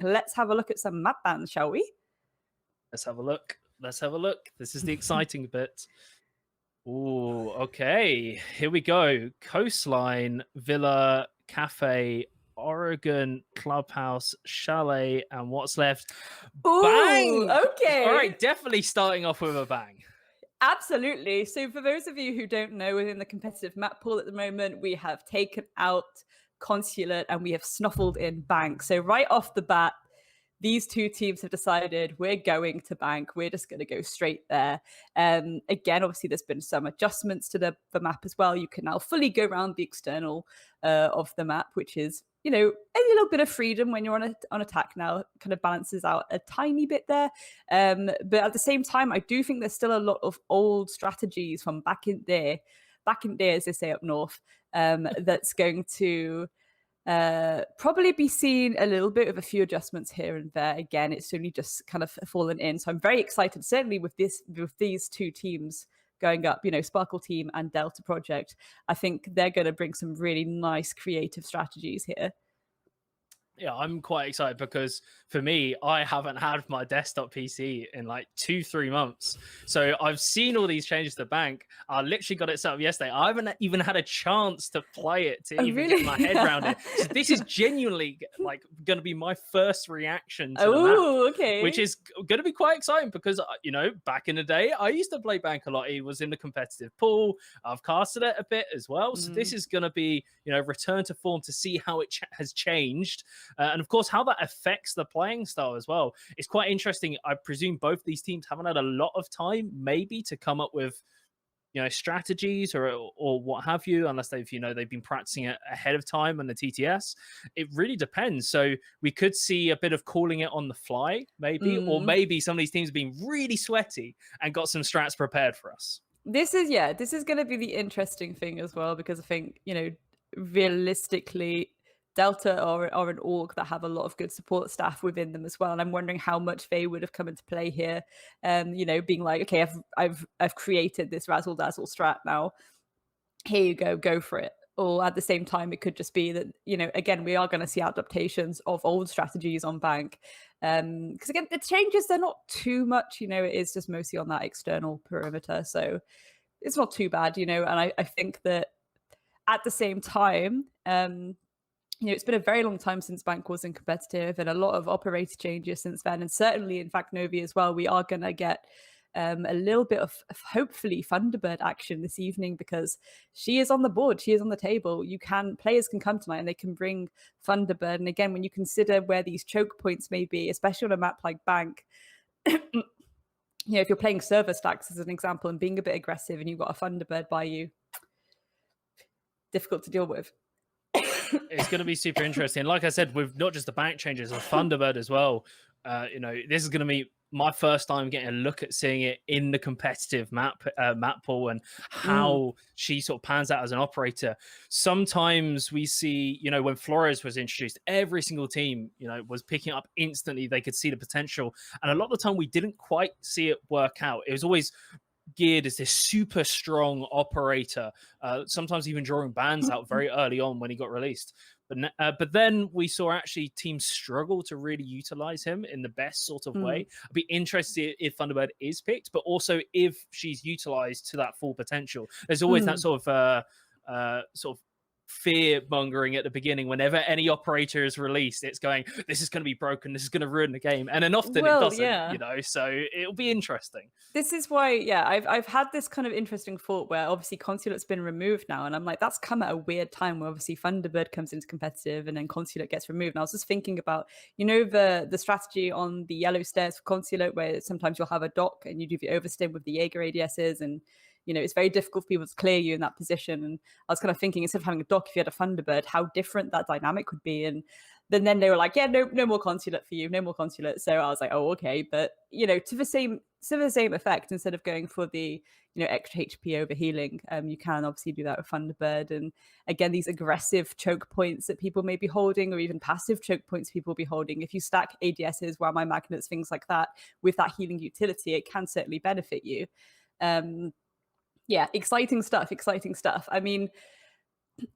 let's have a look at some map bans, shall we? Let's have a look. This is the exciting bit. Ooh, okay. Here we go. Coastline, Villa, Cafe, Oregon, Clubhouse, Chalet, and what's left? Ooh, Bang! okay. All right, definitely starting off with a bang. Absolutely. So for those of you who don't know, within the competitive map pool at the moment, we have taken out Consulate and we have snuffled in Bank. So right off the bat, these two teams have decided we're going to Bank. We're just going to go straight there. Again, obviously, there's been some adjustments to the map as well. You can now fully go around the external of the map, which is, you know, a little bit of freedom when you're on attack now. Kind of balances out a tiny bit there. But at the same time, I do think there's still a lot of old strategies from back in day, as they say up north, that's going to probably be seen a little bit of a few adjustments here and there. Again, it's only just kind of fallen in. So I'm very excited, certainly with these two teams going up, you know, Sparkle Team and Delta Project. I think they're going to bring some really nice creative strategies here. Yeah, I'm quite excited because for me, I haven't had my desktop PC in like 2-3 months. So I've seen all these changes to Bank. I literally got it set up yesterday. I haven't even had a chance to play it to even get my head around it. So this is genuinely like going to be my first reaction to the map, okay. which is going to be quite exciting because, you know, back in the day, I used to play Bank a lot. It was in the competitive pool. I've casted it a bit as well. So this is going to be, you know, return to form to see how it has changed. And of course, how that affects the playing style as well. It's quite interesting. I presume both these teams haven't had a lot of time, maybe, to come up with, you know, strategies or what have you, unless they've, you know, they've been practicing it ahead of time on the TTS. It really depends. So we could see a bit of calling it on the fly, maybe, or maybe some of these teams have been really sweaty and got some strats prepared for us. This is going to be the interesting thing as well, because I think, you know, realistically, Delta are an org that have a lot of good support staff within them as well, and I'm wondering how much they would have come into play here. You know, being like, okay, I've created this razzle dazzle strat now. Here you go for it. Or at the same time, it could just be that, you know, again, we are going to see adaptations of old strategies on Bank. Because again, the changes, they're not too much, you know, it is just mostly on that external perimeter. So it's not too bad, you know, and I think that at the same time, you know, it's been a very long time since Bank wasn't competitive, and a lot of operator changes since then. And certainly, in fact, Novi as well, we are going to get a little bit of hopefully Thunderbird action this evening, because she is on the board, she is on the table. Players can come tonight and they can bring Thunderbird. And again, when you consider where these choke points may be, especially on a map like Bank, you know, if you're playing server stacks as an example and being a bit aggressive and you've got a Thunderbird by you, difficult to deal with. It's going to be super interesting. Like I said, with not just the Bank changes, the Thunderbird as well. You know, this is going to be my first time getting a look at seeing it in the competitive map pool and how she sort of pans out as an operator. Sometimes we see, you know, when Flores was introduced, every single team, you know, was picking up instantly. They could see the potential. And a lot of the time we didn't quite see it work out. It was always geared as this super strong operator, sometimes even drawing bans out very early on when he got released. But then we saw actually teams struggle to really utilize him in the best sort of way. I'd be interested if Thunderbird is picked, but also if she's utilized to that full potential. There's always that sort of fear mongering at the beginning. Whenever any operator is released, it's going, this is going to be broken, this is going to ruin the game, and then often it doesn't. You know, so it'll be interesting. This is why, I've had this kind of interesting thought where obviously Consulate's been removed now, and I'm like, that's come at a weird time where obviously Thunderbird comes into competitive and then Consulate gets removed. And I was just thinking about, you know, the strategy on the yellow stairs for Consulate, where sometimes you'll have a dock and you do the overstim with the Jaeger ADSs, and you know, it's very difficult for people to clear you in that position. And I was kind of thinking, instead of having a dock, if you had a Thunderbird, how different that dynamic would be. And then they were like, yeah, no more Consulate for you, no more Consulate. So I was like, oh, okay. But, you know, to the same effect, instead of going for the, you know, extra HP over healing, you can obviously do that with Thunderbird. And again, these aggressive choke points that people may be holding, or even passive choke points people will be holding, if you stack ADSs, Whammy magnets, things like that, with that healing utility, it can certainly benefit you. Yeah, exciting stuff. I mean,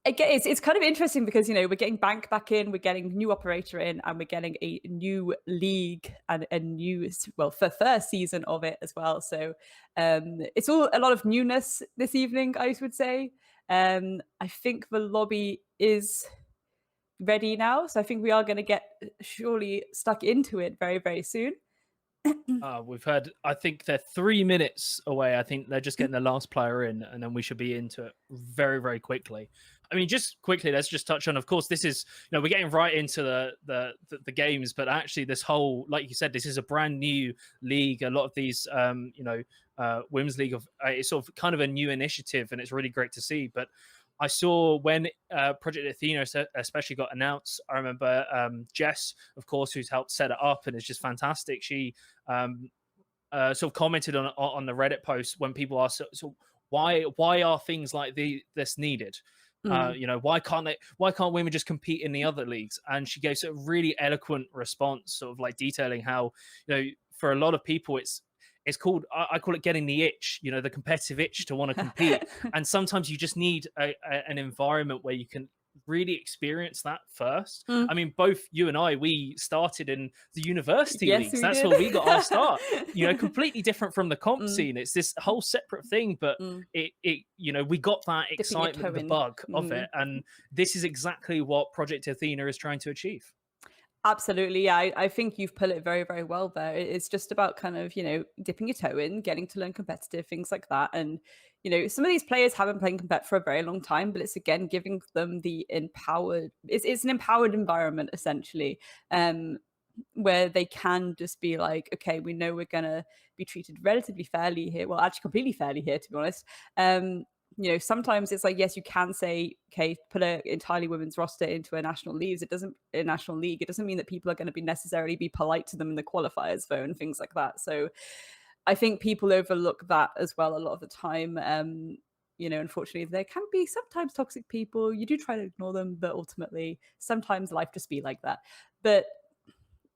Again, it's kind of interesting because, you know, we're getting bank back in, we're getting new operator in, and we're getting a new league and a new, well, for first season of it as well. So it's all a lot of newness this evening, I would say. I think the lobby is ready now, so I think we are going to get surely stuck into it very, very soon. We've heard, I think they're 3 minutes away. I think they're just getting the last player in, and then we should be into it very, very quickly. I mean, just quickly, let's just touch on, of course, this is, you know, we're getting right into the games, but actually this whole, like you said, this is a brand new league. A lot of these, Women's League it's sort of kind of a new initiative, and it's really great to see. But I saw when Project Athena especially got announced, I remember Jess, of course, who's helped set it up and is just fantastic. She sort of commented on the Reddit post when people asked, so why are things like this needed? You know, why can't women just compete in the other leagues? And she gave a really eloquent response, sort of like detailing how, you know, for a lot of people it's called, I call it getting the itch, you know, the competitive itch to want to compete. And sometimes you just need an environment where you can really experience that first. I mean, both you and I, we started in the university Yes, leagues. we That's did. where we got our start. You know, completely different from the comp scene. It's this whole separate thing, but it you know, we got that excitement, the bug of it, and this is exactly what Project Athena is trying to achieve. Absolutely. Yeah, I think you've put it very, very well there. It's just about kind of, you know, dipping your toe in, getting to learn competitive, things like that. And, you know, some of these players haven't played compet for a very long time, but it's again giving them the empowered, it's an empowered environment essentially. Where they can just be like, okay, we know we're gonna be treated relatively fairly here. Well, actually completely fairly here, to be honest. You know, sometimes it's like, yes, you can say, okay, put an entirely women's roster into a national league. It doesn't mean that people are going to be necessarily be polite to them in the qualifiers though, and things like that. So I think people overlook that as well a lot of the time. You know, unfortunately, there can be sometimes toxic people. You do try to ignore them, but ultimately, sometimes life just be like that. But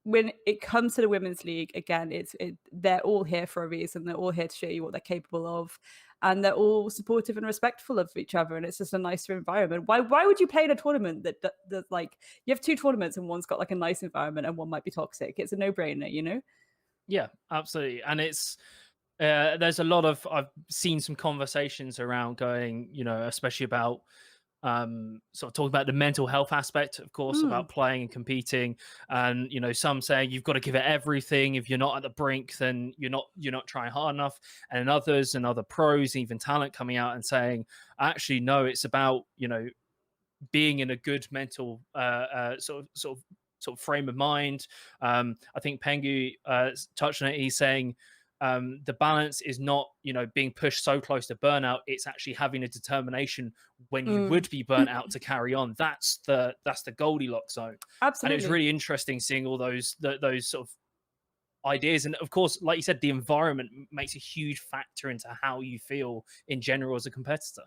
when it comes to the women's league, again, they're all here for a reason. They're all here to show you what they're capable of, and they're all supportive and respectful of each other. And it's just a nicer environment. Why would you play in a tournament that like, you have two tournaments and one's got like a nice environment and one might be toxic? It's a no brainer, you know? Yeah, absolutely. And it's there's a lot of, I've seen some conversations around going, you know, especially about sort of talking about the mental health aspect, of course, about playing and competing. And, you know, some saying you've got to give it everything. If you're not at the brink, then you're not trying hard enough. And others and other pros, even talent, coming out and saying, actually, no, it's about, you know, being in a good mental sort of frame of mind. I think Pengu touched on it. He's saying the balance is not, you know, being pushed so close to burnout. It's actually having a determination when you would be burnt out to carry on. That's the Goldilocks zone. And it was Absolutely. really interesting seeing all those sort of ideas. And of course, like you said, the environment makes a huge factor into how you feel in general as a competitor.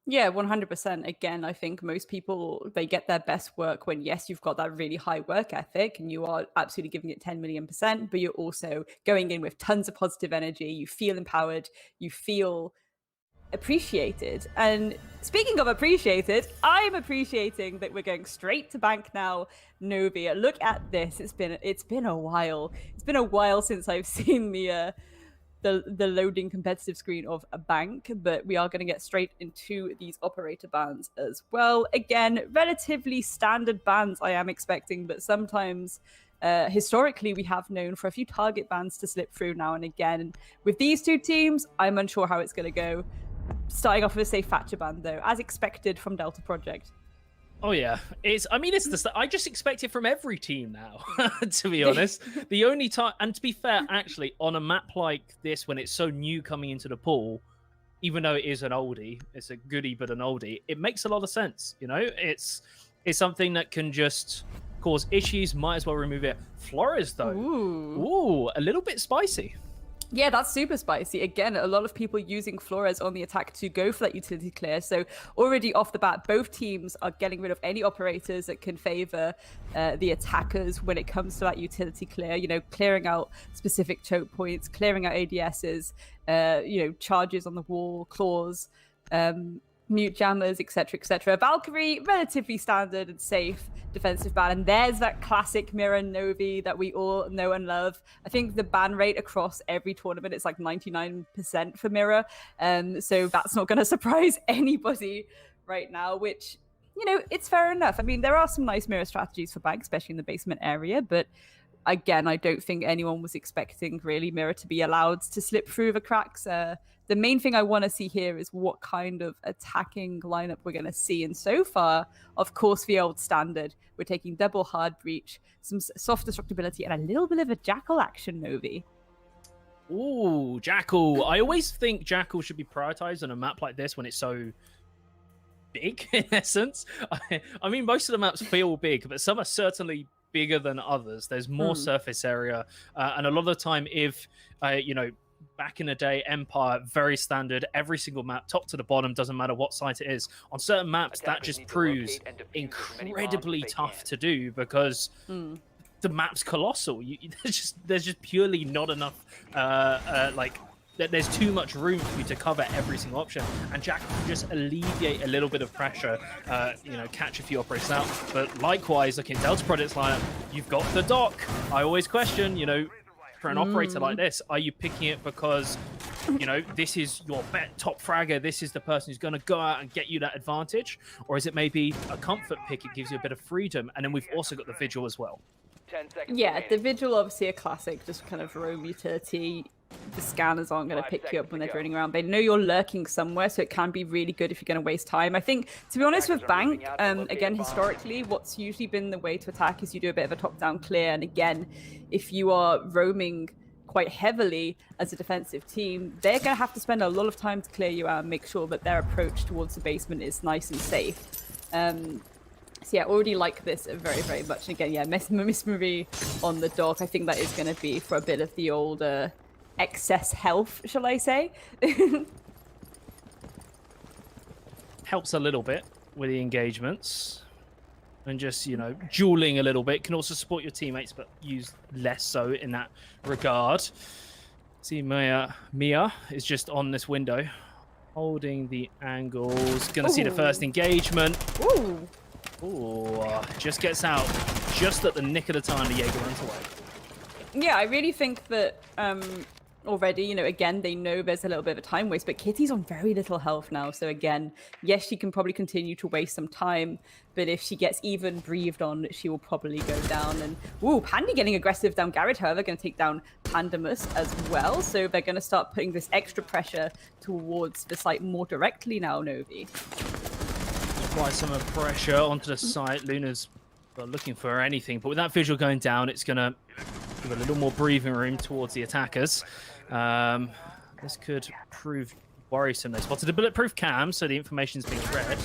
Yeah, 100%. Again, I think most people, they get their best work when, yes, you've got that really high work ethic and you are absolutely giving it 10 million%, but you're also going in with tons of positive energy. You feel empowered, you feel appreciated. And speaking of appreciated, I'm appreciating that we're going straight to bank now. Novia, look at this. It's been a while. It's been a while since I've seen the loading competitive screen of a bank, but we are going to get straight into these operator bans as well. Again, relatively standard bans I am expecting, but sometimes historically we have known for a few target bans to slip through now and again. With these two teams, I'm unsure how it's going to go. Starting off with a safe Thatcher ban though, as expected from Delta Project. Oh yeah, I just expect it from every team now. To be honest, the only time, and to be fair, actually, on a map like this, when it's so new coming into the pool, even though it is an oldie, it's a goodie but an oldie, it makes a lot of sense. You know, it's something that can just cause issues. Might as well remove it. Flores though, ooh, a little bit spicy. Yeah, that's super spicy. Again, a lot of people using Flores on the attack to go for that utility clear. So already off the bat, both teams are getting rid of any operators that can favor the attackers when it comes to that utility clear, you know, clearing out specific choke points, clearing out ADSs, you know, charges on the wall, claws. mute jammers, etc., etc. Valkyrie, relatively standard and safe defensive ban. And there's that classic mirror Novi that we all know and love. I think the ban rate across every tournament is like 99% for mirror. So that's not going to surprise anybody right now, which, you know, it's fair enough. I mean, there are some nice mirror strategies for Bag, especially in the basement area, but again, I don't think anyone was expecting really mirror to be allowed to slip through the cracks. The main thing I want to see here is what kind of attacking lineup we're going to see. And so far, of course, the old standard. We're taking double hard breach, some soft destructibility, and a little bit of a Jackal action, Novi. Ooh, Jackal. I always think Jackal should be prioritized on a map like this when it's so big, in essence. I mean, most of the maps feel big, but some are certainly bigger than others. There's more surface area. And a lot of the time, if, you know, back in the day, Empire, very standard, every single map, top to the bottom, doesn't matter what site it is. On certain maps, that just proves incredibly tough to do because the map's colossal. There's just purely not enough, there's too much room for you to cover every single option, and Jack can just alleviate a little bit of pressure, you know, catch a few operators out. But likewise, looking at Delta Project's lineup, you've got the dock. I always question, you know, for an operator like this, are you picking it because, you know, this is your top fragger, this is the person who's going to go out and get you that advantage? Or is it maybe a comfort pick? It gives you a bit of freedom. And then we've also got the Vigil as well. 10 seconds Yeah, remaining. the Vigil, obviously a classic, just kind of roam utility. The scanners aren't going to pick you up when they're running around. They know you're lurking somewhere, so it can be really good if you're going to waste time. I think, to be honest, with Bank, again, historically, what's usually been the way to attack is you do a bit of a top-down clear. And again, if you are roaming quite heavily as a defensive team, they're going to have to spend a lot of time to clear you out and make sure that their approach towards the basement is nice and safe. So yeah, already like this very, very much. And again, yeah, Miss Marie on the dock, I think that is going to be for a bit of the old excess health, shall I say. Helps a little bit with the engagements. And just, you know, dueling a little bit can also support your teammates, but use less so in that regard. See, Mia is just on this window, holding the angles. Gonna see the first engagement. Ooh. Ooh, just gets out just at the nick of the time the Jaeger runs away. Yeah, I really think that already, you know, again, they know there's a little bit of a time waste, but Kitty's on very little health now. So again, yes, she can probably continue to waste some time, but if she gets even breathed on, she will probably go down. And ooh, Pandy getting aggressive down Garage, however, going to take down Pandemus as well. So they're going to start putting this extra pressure towards the site more directly now, Novi. Quite some pressure onto the site. Luna's looking for anything, but with that visual going down, it's going to give a little more breathing room towards the attackers. This could prove worrisome. They spotted a bulletproof cam, so the information's being read.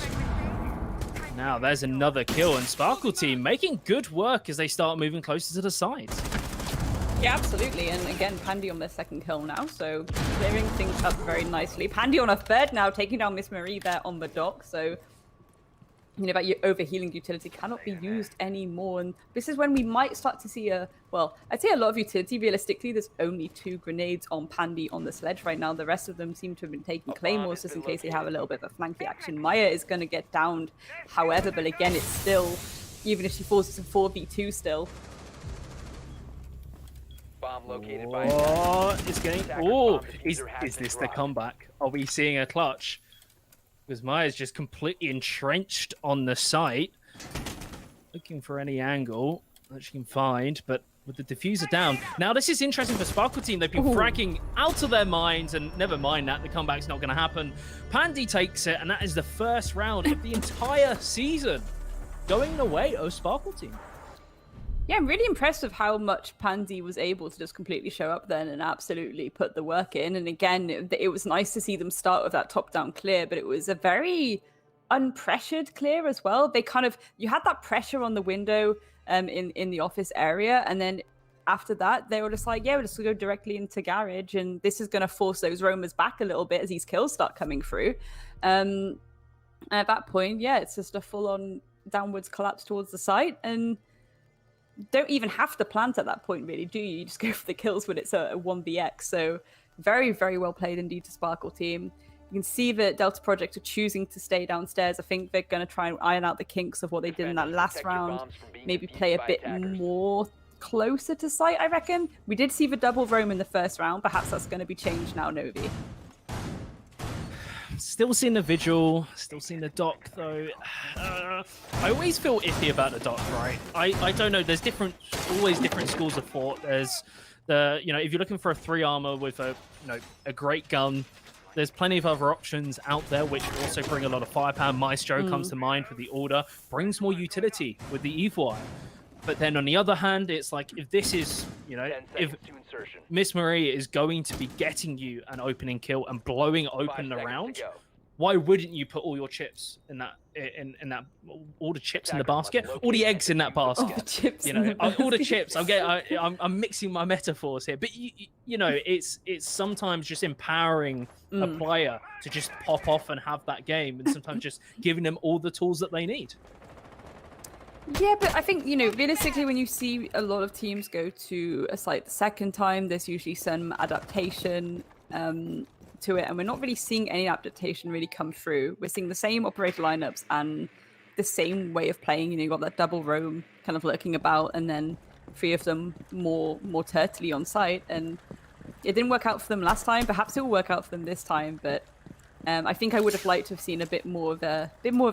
Now there's another kill, and Sparkle team making good work as they start moving closer to the site. Yeah, absolutely. And again, Pandy on their second kill now, so clearing things up very nicely. Pandy on a third now, taking down Miss Marie there on the dock, so you know, that your overhealing utility cannot be used anymore. And this is when we might start to see well, I'd say a lot of utility. Realistically, there's only 2 grenades on Pandy on the sledge right now. The rest of them seem to have been taking claymores just in case they have a little bit of a flanky action. Maya is going to get downed, however, but again, it's still, even if she falls, it's a 4v2 still. Bomb located by Oh, it's getting... Oh, is this the comeback? Are we seeing a clutch? Because Maya's just completely entrenched on the site, looking for any angle that she can find, but with the diffuser down. Now, this is interesting for Sparkle team. They've been fragging out of their minds, and never mind that, the comeback's not going to happen. Pandy takes it, and that is the first round of the entire season going away of Sparkle team. Yeah, I'm really impressed with how much Pandy was able to just completely show up then and absolutely put the work in. And again, it was nice to see them start with that top-down clear, but it was a very unpressured clear as well. They kind of, you had that pressure on the window in the office area, and then after that, they were just like, yeah, we're just going to go directly into Garage, and this is going to force those roamers back a little bit as these kills start coming through. And at that point, yeah, it's just a full-on downwards collapse towards the site, and don't even have to plant at that point, really, do you? You just go for the kills when it's a 1vx. So very, very well played indeed to Sparkle team. You can see that Delta Project are choosing to stay downstairs. I think they're going to try and iron out the kinks of what they did in that last round. Maybe play a bit more closer to site, I reckon. We did see the double roam in the first round. Perhaps that's going to be changed now, Novi. Still seeing the Vigil, still seeing the Doc, though. I always feel iffy about the Doc, right? I don't know. There's always different schools of thought. There's if you're looking for a 3 armor with a great gun, there's plenty of other options out there which also bring a lot of firepower. Maestro comes to mind with the Order, brings more utility with the Evil Eye. But then on the other hand, it's like, if this is, if Miss Marie is going to be getting you an opening kill and blowing open the round, why wouldn't you put all your chips in that, all the chips in the basket, all the eggs in that basket? All the chips, all the chips. I'm mixing my metaphors here, but it's sometimes just empowering a player to just pop off and have that game, and sometimes just giving them all the tools that they need. Yeah, but I think, realistically, when you see a lot of teams go to a site the second time, there's usually some adaptation to it, and we're not really seeing any adaptation really come through. We're seeing the same operator lineups and the same way of playing. You've got that double roam kind of lurking about, and then 3 of them more turtly on site, and it didn't work out for them last time. Perhaps it will work out for them this time, but I think I would have liked to have seen a bit more of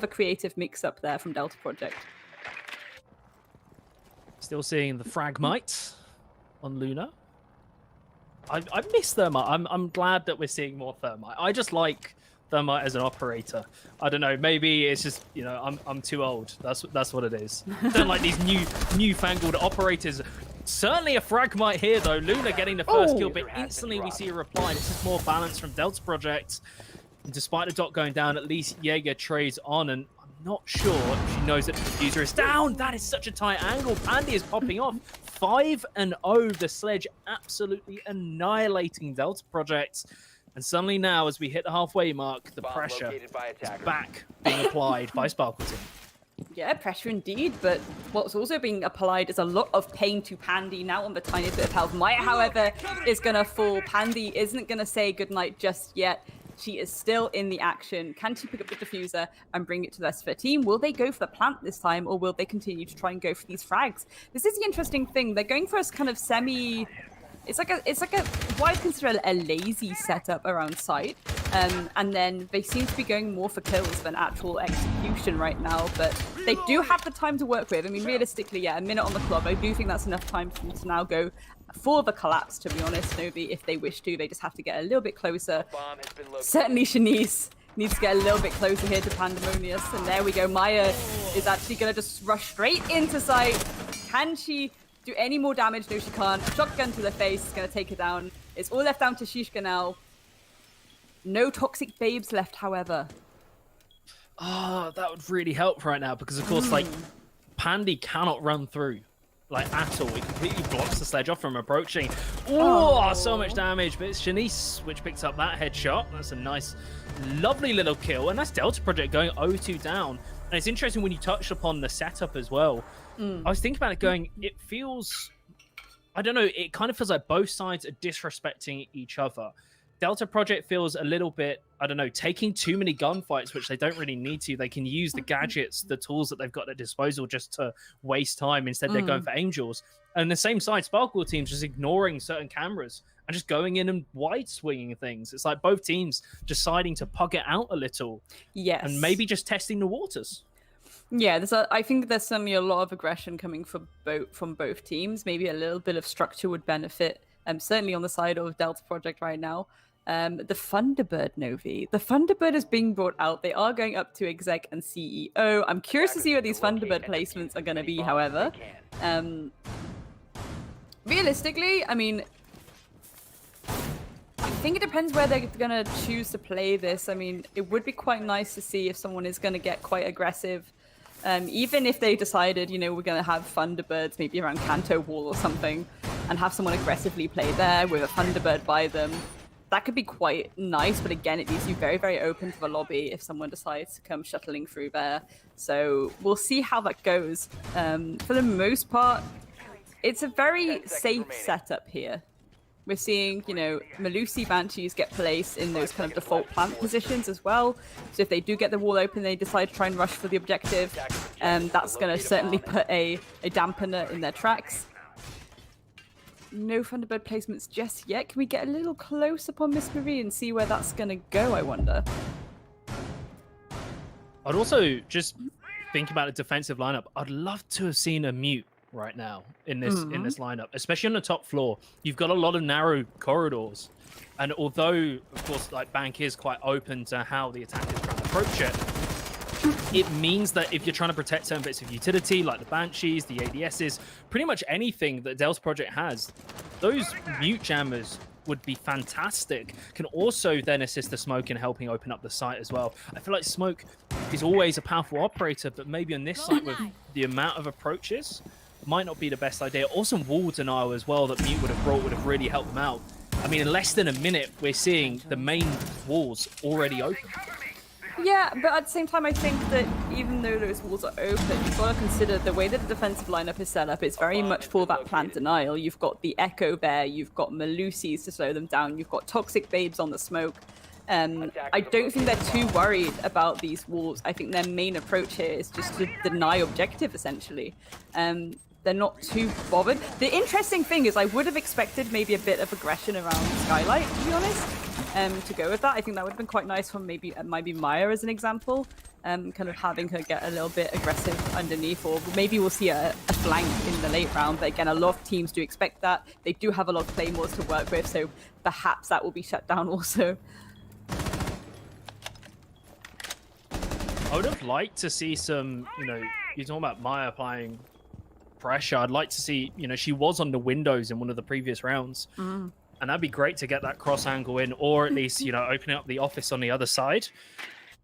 a creative mix-up there from Delta Project. Still seeing the Fragmite on Luna. I miss Thermite. I'm glad that we're seeing more Thermite. I just like Thermite as an operator. I don't know. Maybe it's just I'm too old. That's what it is. I don't like these newfangled operators. Certainly a Fragmite here though. Luna getting the first kill, but instantly we see a reply. This is more balance from Delta Project. And despite the dot going down, at least Jaeger trades on, and I'm not sure if she knows that the diffuser is down. That is such a tight angle. Pandy is popping off. 5-0. The Sledge absolutely annihilating Delta Project. And suddenly now, as we hit the halfway mark, the pressure is back being applied by Sparkle Team. Yeah, pressure indeed, but what's also being applied is a lot of pain to Pandy now on the tiniest bit of health. Maya, however, is going to fall. Pandy isn't going to say goodnight just yet. She is still in the action. Can she pick up the diffuser and bring it to the rest of her team? Will they go for the plant this time, or will they continue to try and go for these frags? This is the interesting thing. They're going for a kind of semi... It's like a what I consider a lazy setup around site, and then they seem to be going more for kills than actual execution right now. But they do have the time to work with. I mean, realistically, yeah, a minute on the clock. I do think that's enough time for them to now go for the collapse. To be honest, Novi, if they wish to, they just have to get a little bit closer. Certainly, Shanice needs to get a little bit closer here to Pandemonious, and there we go. Maya is actually going to just rush straight into site. Can she do any more damage? No, she can't. Shotgun to the face is going to take her down. It's all left down to Shishka now. No toxic babes left, however. Oh, that would really help right now, because of course, Pandy cannot run through, at all. It completely blocks the Sledge off from approaching. Oh, so much damage, but it's Shanice which picks up that headshot. That's a nice, lovely little kill, and that's Delta Project going 0-2 down. And it's interesting when you touched upon the setup as well. I was thinking about it going, it feels, I don't know, it kind of feels like both sides are disrespecting each other. Delta Project feels a little bit, I don't know, taking too many gunfights, which they don't really need to. They can use the gadgets, the tools that they've got at their disposal just to waste time. Instead, they're going for Angels. And the same side, Sparkle Team's just ignoring certain cameras and just going in and wide swinging things. It's like both teams deciding to pug it out a little. Yes. And maybe just testing the waters. Yeah, I think there's certainly a lot of aggression coming from both teams. Maybe a little bit of structure would benefit, certainly on the side of Delta Project right now. The Thunderbird, Novi. The Thunderbird is being brought out. They are going up to exec and CEO. I'm curious to see what these Thunderbird placements are going to be, however. Realistically, I mean, I think it depends where they're going to choose to play this. I mean, it would be quite nice to see if someone is going to get quite aggressive. Even if they decided, we're going to have Thunderbirds maybe around Kanto Wall or something, and have someone aggressively play there with a Thunderbird by them, that could be quite nice. But again, it leaves you very, very open to the lobby if someone decides to come shuttling through there. So we'll see how that goes. For the most part, it's a very safe setup here. We're seeing, you know, Melusi Banshees get placed in those kind of default plant positions as well. So if they do get the wall open, they decide to try and rush for the objective. That's going to certainly put a dampener in their tracks. No Thunderbird placements just yet. Can we get a little close up on Miss Marie and see where that's going to go, I wonder? I'd also just think about a defensive lineup. I'd love to have seen a mute right now in this lineup, especially on the top floor. You've got a lot of narrow corridors, and although of course like Bank is quite open to how the attack is trying to approach it, it means that if you're trying to protect certain bits of utility like the Banshees, the ADSs, pretty much anything that Delta Project has, those mute jammers would be fantastic. Can also then assist the Smoke in helping open up the site as well. I feel like Smoke is always a powerful operator, but maybe on this site with the amount of approaches, might not be the best idea. Awesome wall denial as well that Mute would have brought would have really helped them out. I mean, in less than a minute, we're seeing the main walls already open. Yeah, but at the same time, I think that even though those walls are open, you've got to consider the way that the defensive lineup is set up. It's very much for that plant denial. You've got the Echo there, you've got Melusis to slow them down, you've got Toxic Babes on the Smoke. I don't think they're too worried about these walls. I think their main approach here is just to deny objective, essentially. They're not too bothered. The interesting thing is I would have expected maybe a bit of aggression around Skylight, to be honest, to go with that. I think that would have been quite nice from maybe Maya as an example, kind of having her get a little bit aggressive underneath, or maybe we'll see a flank in the late round. But again, a lot of teams do expect that. They do have a lot of claymores to work with, so perhaps that will be shut down also. I would have liked to see some, you know, you're talking about Maya applying pressure. I'd like to see, you know, she was on the windows in one of the previous rounds. And that'd be great to get that cross angle in, or at least, you know, opening up the office on the other side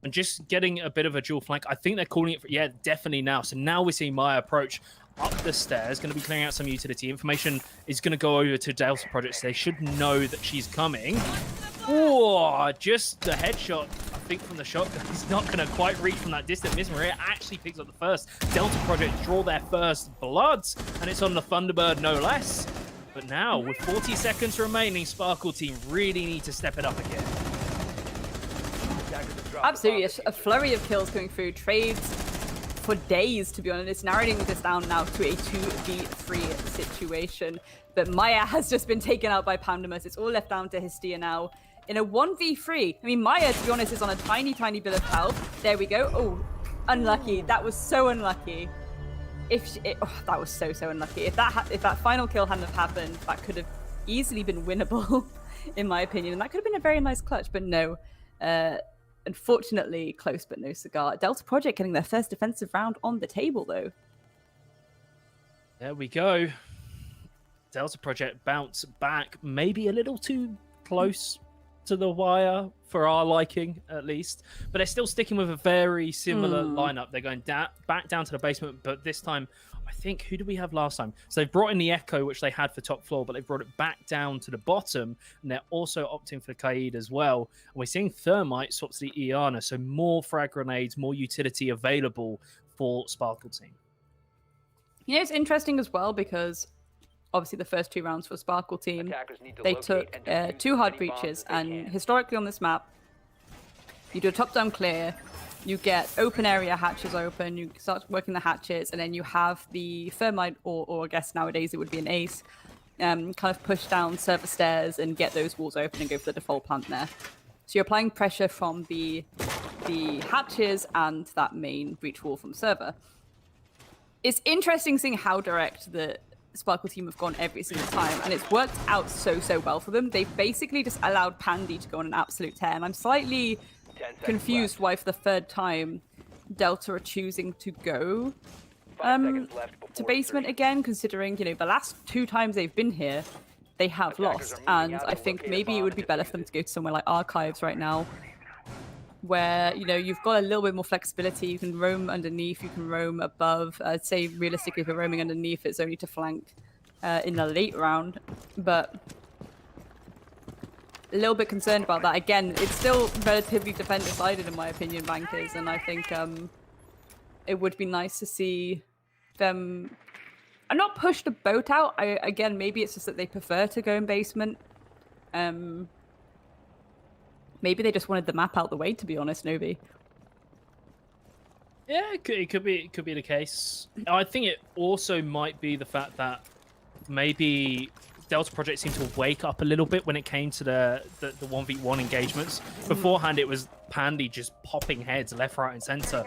and just getting a bit of a dual flank. I think they're calling it for, yeah, definitely now. So now we're seeing Maya approach up the stairs, going to be clearing out some utility. Information is going to go over to Delta Project, so they should know that she's coming. Oh, just the headshot, I think, from the shotgun. He's not going to quite reach from that distance. Miss Maria actually picks up the first. Delta Project draw their first bloods, and it's on the Thunderbird, no less. But now, with 40 seconds remaining, Sparkle team really need to step it up again. Absolutely, a flurry of kills going through. Trades for days, to be honest. It's narrowing this down now to a 2v3 situation. But Maya has just been taken out by Pandemus. It's all left down to Hestia now. In a 1v3, I mean, Maya, to be honest, is on a tiny, tiny bit of health. There we go. Oh, unlucky. That was so unlucky. That was so unlucky. If that final kill hadn't have happened, that could have easily been winnable, in my opinion. And that could have been a very nice clutch, but no. Unfortunately, close but no cigar. Delta Project getting their first defensive round on the table, though. There we go. Delta Project bounce back, maybe a little too close to the wire for our liking, at least. But they're still sticking with a very similar lineup. They're going back down to the basement, but this time, I think, who did we have last time? So they've brought in the Echo, which they had for top floor, but they've brought it back down to the bottom, and they're also opting for Kaid as well. And we're seeing Thermite swap to the Iana, so more frag grenades, more utility available for Sparkle team. You know, it's interesting as well because obviously the first two rounds for Sparkle team, they took 2 hard breaches, and historically on this map, you do a top-down clear, you get open area hatches open, you start working the hatches, and then you have the Thermite, or I guess nowadays it would be an Ace, kind of push down server stairs and get those walls open and go for the default plant there. So you're applying pressure from the hatches and that main breach wall from server. It's interesting seeing how direct the Sparkle team have gone every single time, and it's worked out so well for them. They've basically just allowed Pandy to go on an absolute tear, and I'm slightly confused why for the third time Delta are choosing to go to basement again, considering, you know, the last 2 times they've been here they have lost, and I think maybe it would be better for them to go to somewhere like Archives right now, where, you know, you've got a little bit more flexibility. You can roam underneath, you can roam above. I'd say realistically, if you're roaming underneath, it's only to flank in the late round. But a little bit concerned about that. Again, it's still relatively defender-sided in my opinion, Bankers, and I think it would be nice to see them... I'm not push the boat out. Again, maybe it's just that they prefer to go in basement. Maybe they just wanted the map out the way, to be honest, Novi. Yeah, it could be the case. I think it also might be the fact that maybe Delta Project seemed to wake up a little bit when it came to the 1v1 engagements. Beforehand, it was Pandy just popping heads left, right, and center.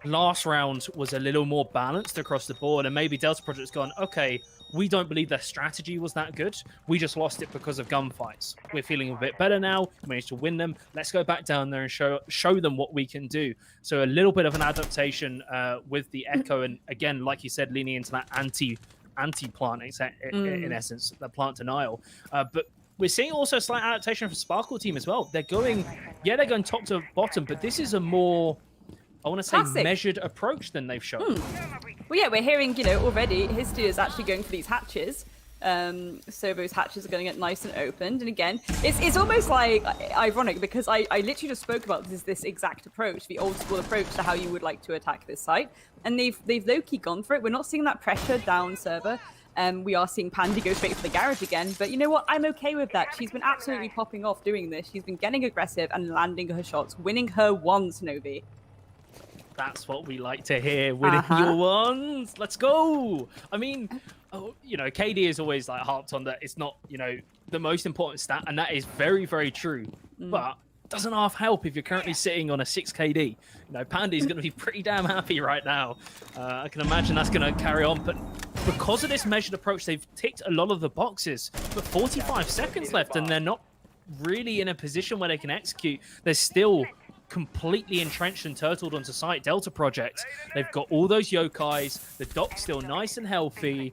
Last round was a little more balanced across the board, and maybe Delta Project's gone, okay, we don't believe their strategy was that good. We just lost it because of gunfights. We're feeling a bit better now. We managed to win them. Let's go back down there and show them what we can do. So a little bit of an adaptation with the Echo, and again, like you said, leaning into that anti-plant in essence, the plant denial. But we're seeing also a slight adaptation from Sparkle team as well. They're going top to bottom, but this is a more, I want to say, classic measured approach than they've shown. Well, yeah, we're hearing, already History is actually going for these hatches. So those hatches are going to get nice and opened. And again, it's almost like ironic because I literally just spoke about this exact approach, the old school approach to how you would like to attack this site. And they've low-key gone for it. We're not seeing that pressure down server. We are seeing Pandy go straight for the garage again. But you know what? I'm okay with that. She's been absolutely popping off doing this. She's been getting aggressive and landing her shots, winning her ones, Novi. That's what we like to hear. Winning your ones. Let's go. I mean, KD is always like harped on that. It's not, the most important stat, and that is very, very true. But it doesn't half help if you're currently sitting on a 6 KD. Pandy's going to be pretty damn happy right now. I can imagine that's going to carry on. But because of this measured approach, they've ticked a lot of the boxes. But 45 seconds left, and they're not really in a position where they can execute. They're still completely entrenched and turtled onto site. Delta Project, they've got all those yokais. The dock's still nice and healthy.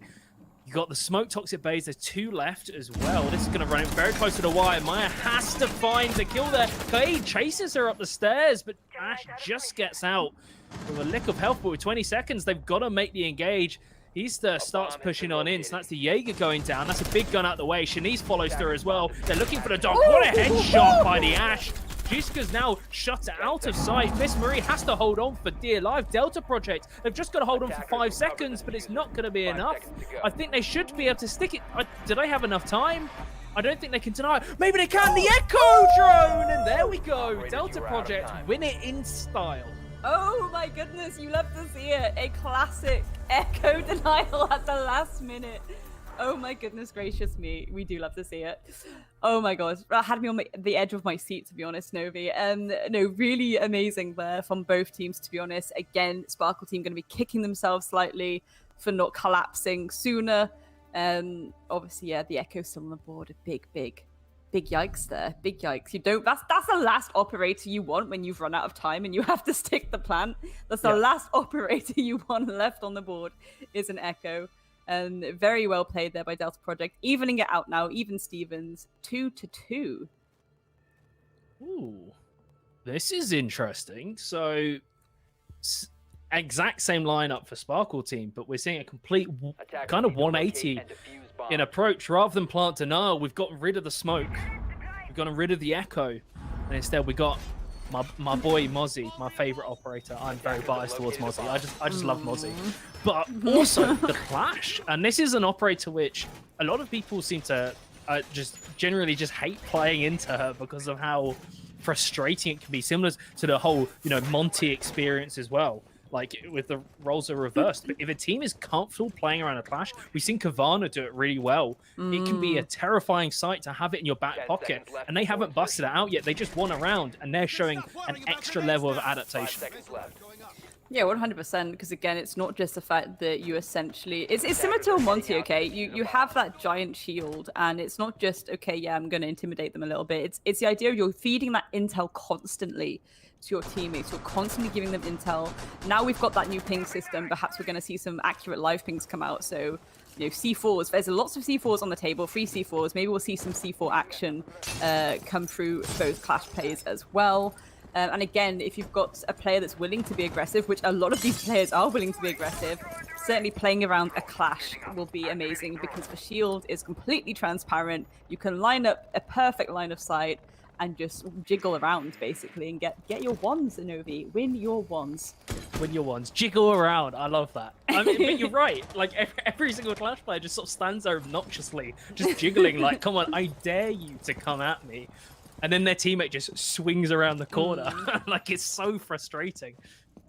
You got the smoke toxic bays. There's 2 left as well. This is going to run it very close to the wire. Maya has to find the kill there. Kaid chases her up the stairs, but Ash just gets out with a lick of health. But with 20 seconds, they've got to make the engage. Easter starts pushing on in, so that's the Jaeger going down. That's a big gun out the way. Shanice follows through as well. They're looking for the dock. What a headshot by the Ash. Jiska's now shut out of sight. Miss Marie has to hold on for dear life. Delta Project, they've just got to hold on for 5 seconds, but it's not going to be enough. I think they should be able to stick it. Did I have enough time? I don't think they can deny it. Maybe they can. The Echo drone! And there we go. Delta Project win it in style. Oh my goodness, you love to see it. A classic Echo denial at the last minute. Oh my goodness gracious me. We do love to see it. Oh my god. That had me on the edge of my seat, to be honest, Novi. No, really amazing there from both teams, to be honest. Again, Sparkle team going to be kicking themselves slightly for not collapsing sooner. Obviously, yeah, the Echo's still on the board. A big yikes there. Big yikes. You don't. That's the last operator you want when you've run out of time and you have to stick the plant. That's the last operator you want left on the board is an Echo. Very well played there by Delta Project. Evening it out now. Even Stevens 2-2. Ooh, this is interesting. So, exact same lineup for Sparkle team, but we're seeing a complete kind of 180 in approach. Rather than plant denial, we've gotten rid of the smoke. We've gotten rid of the Echo, and instead we got my boy Mozzie, my favorite operator. I'm very biased towards Mozzie. I just love Mozzie. But also the Clash, and this is an operator which a lot of people seem to just generally just hate playing into her because of how frustrating it can be. Similar to the whole Monty experience as well. Like with the roles are reversed. But if a team is comfortable playing around a Clash, we've seen Kavana do it really well. It can be a terrifying sight to have it in your back pocket. And they haven't busted it out yet. They just won a round and they're showing an extra level of adaptation. Yeah, 100%. Because again, it's not just the fact that you essentially... It's similar to a Monty, okay? You have that giant shield and it's not just, okay, yeah, I'm going to intimidate them a little bit. It's the idea of you're feeding that intel constantly to your teammates. You're constantly giving them intel. Now we've got that new ping system. Perhaps we're going to see some accurate live pings come out. So, C4s. There's lots of C4s on the table, 3 C4s. Maybe we'll see some C4 action come through both Clash plays as well. And again, if you've got a player that's willing to be aggressive, which a lot of these players are willing to be aggressive, certainly playing around a Clash will be amazing because the shield is completely transparent. You can line up a perfect line of sight. and just jiggle around basically and get your wands, Novi. Win your wands. Win your ones, jiggle around. I love that. I mean, but you're right. Like every single Clash player just sort of stands there obnoxiously, just jiggling. Like, come on, I dare you to come at me, and then their teammate just swings around the corner. Like, it's so frustrating.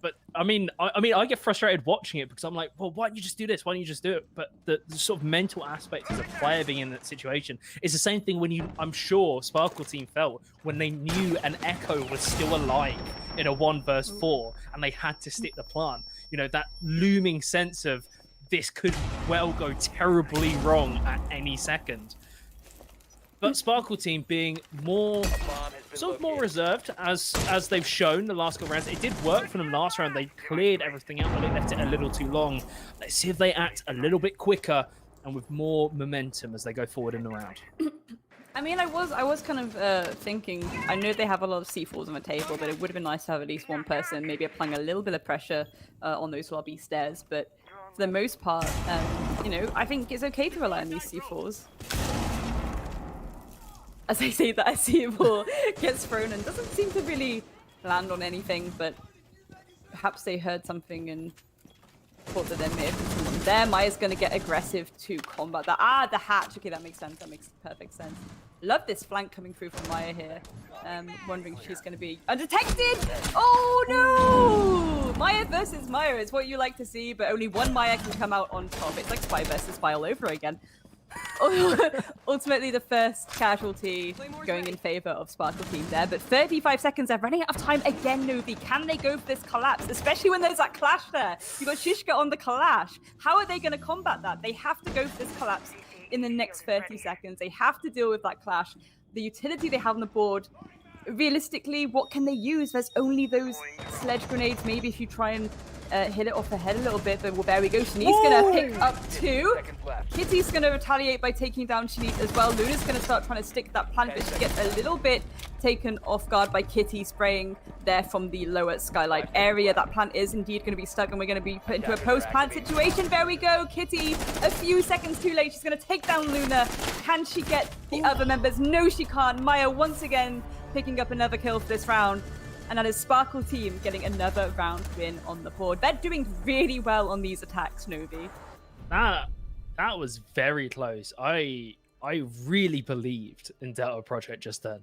But I mean, I get frustrated watching it because I'm like, well, why don't you just do this? Why don't you just do it? But the sort of mental aspect as a player being in that situation is the same thing when I'm sure Sparkle team felt when they knew an Echo was still alive in a 1v4 and they had to stick the plant. You know, that looming sense of this could well go terribly wrong at any second. But Sparkle team being more reserved as they've shown the last couple rounds. It did work for them last round. They cleared everything out, but they left it a little too long. Let's see if they act a little bit quicker and with more momentum as they go forward in the round. I mean, I was kind of thinking, I know they have a lot of C4s on the table, but it would have been nice to have at least one person maybe applying a little bit of pressure on those lobby stairs. But for the most part, you know, I think it's okay to rely on these C4s. As I say that, I see a ball gets thrown and doesn't seem to really land on anything, but perhaps they heard something and thought that there may have been someone there. Maya's going to get aggressive to combat that. Ah, the hatch. Okay, that makes sense. That makes perfect sense. Love this flank coming through from Maya here. Wondering if she's going to be undetected. Oh, no! Maya versus Maya is what you like to see, but only one Maya can come out on top. It's like Spy versus Spy all over again. Ultimately, the first casualty going in favor of Sparkle team there, but 35 seconds. They're running out of time again, Novi. Can they go for this collapse, especially when there's that clash there? You got Shishka on the clash. How are they going to combat that? They have to go for this collapse in the next 30 seconds. They have to deal with that clash. The utility they have on the board, realistically, what can they use? There's only those sledge grenades. Maybe if you try and hit it off the head a little bit, but well, there we go. Shanice's gonna pick up 2. Kitty's gonna retaliate by taking down Shanice as well. Luna's gonna start trying to stick that plant, but she gets a little bit taken off guard by Kitty spraying there from the lower skylight area. That plant is indeed gonna be stuck, and we're gonna be put into a post-plant situation. There we go. Kitty, a few seconds too late. She's gonna take down Luna. Can she get the other members? No, she can't. Maya once again picking up another kill for this round. And that is Sparkle team getting another round win on the board. They're doing really well on these attacks, Novi. That was very close. I really believed in Delta Project just then.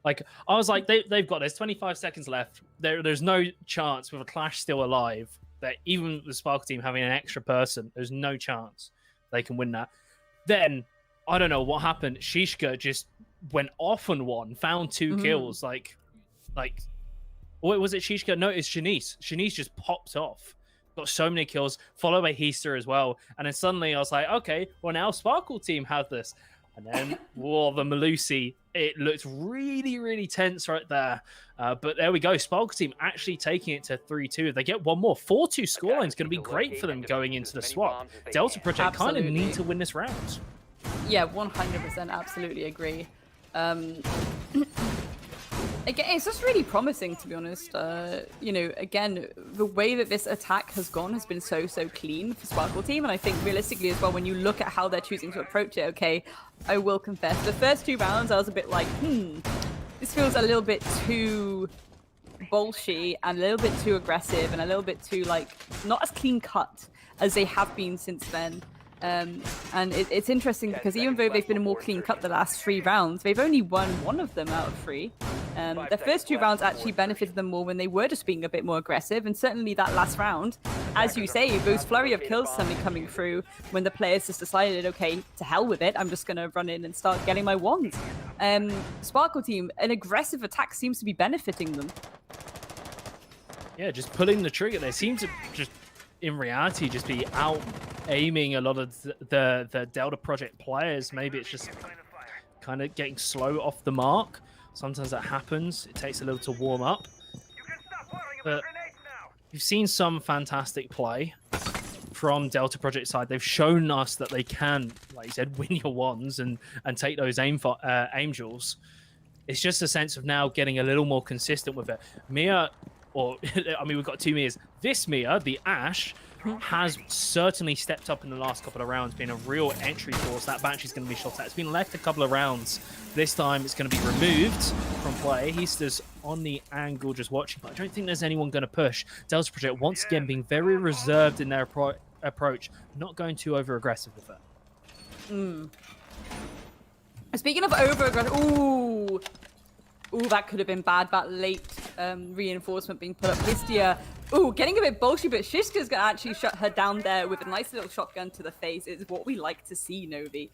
Like, I was like, they've got this 25 seconds left. There's no chance with a clash still alive that even the Sparkle team having an extra person, there's no chance they can win that. Then, I don't know what happened. Shishka just went off on one, found 2 kills. Like, what was it? Shishka? No, it's Shanice. Shanice just popped off. Got so many kills, followed by Heaster as well. And then suddenly I was like, okay, well now Sparkle team have this. And then, whoa, the Malusi. It looked really, really tense right there. But there we go. Sparkle team actually taking it to 3-2. If they get one more, 4-2 scoreline is going to be great for them going into the swap. Delta Project kind of need to win this round. Yeah, 100% absolutely agree. Again, it's just really promising, to be honest. You know, again, the way that this attack has gone has been so clean for Sparkle team, and I think realistically as well, when you look at how they're choosing to approach it, okay, I will confess, the first 2 rounds I was a bit like, this feels a little bit too bolshy and a little bit too aggressive and a little bit too, like, not as clean cut as they have been since then. And it's interesting because even though they've been more clean cut the last 3 rounds, they've only won 1 of them out of 3. The first 2 rounds actually benefited them more when they were just being a bit more aggressive, and certainly that last round, as you say, those flurry of kills suddenly coming through when the players just decided, okay, to hell with it, I'm just going to run in and start getting my wands. Sparkle team, an aggressive attack seems to be benefiting them. Yeah, just pulling the trigger. They seem to just, in reality, just be out aiming a lot of the Delta Project players. Maybe it's just kind of getting slow off the mark. Sometimes that happens. It takes a little to warm up. But you've seen some fantastic play from Delta Project side. They've shown us that they can, like you said, win your wands and take those angels. It's just a sense of now getting a little more consistent with it. Mia, or I mean, we've got 2 Mias. This Mia, the Ash, has certainly stepped up in the last couple of rounds, being a real entry force. That Banshee's going to be shot at. It's been left a couple of rounds. This time it's going to be removed from play. He's just on the angle just watching, but I don't think there's anyone going to push. Delta Project once again being very reserved in their approach, not going too over-aggressive with it. Speaking of over-aggressive, ooh, that could have been bad. That late reinforcement being put up. Hystia, getting a bit bullshit, but Shishka's gonna actually shut her down there with a nice little shotgun to the face. It's what we like to see, Novi.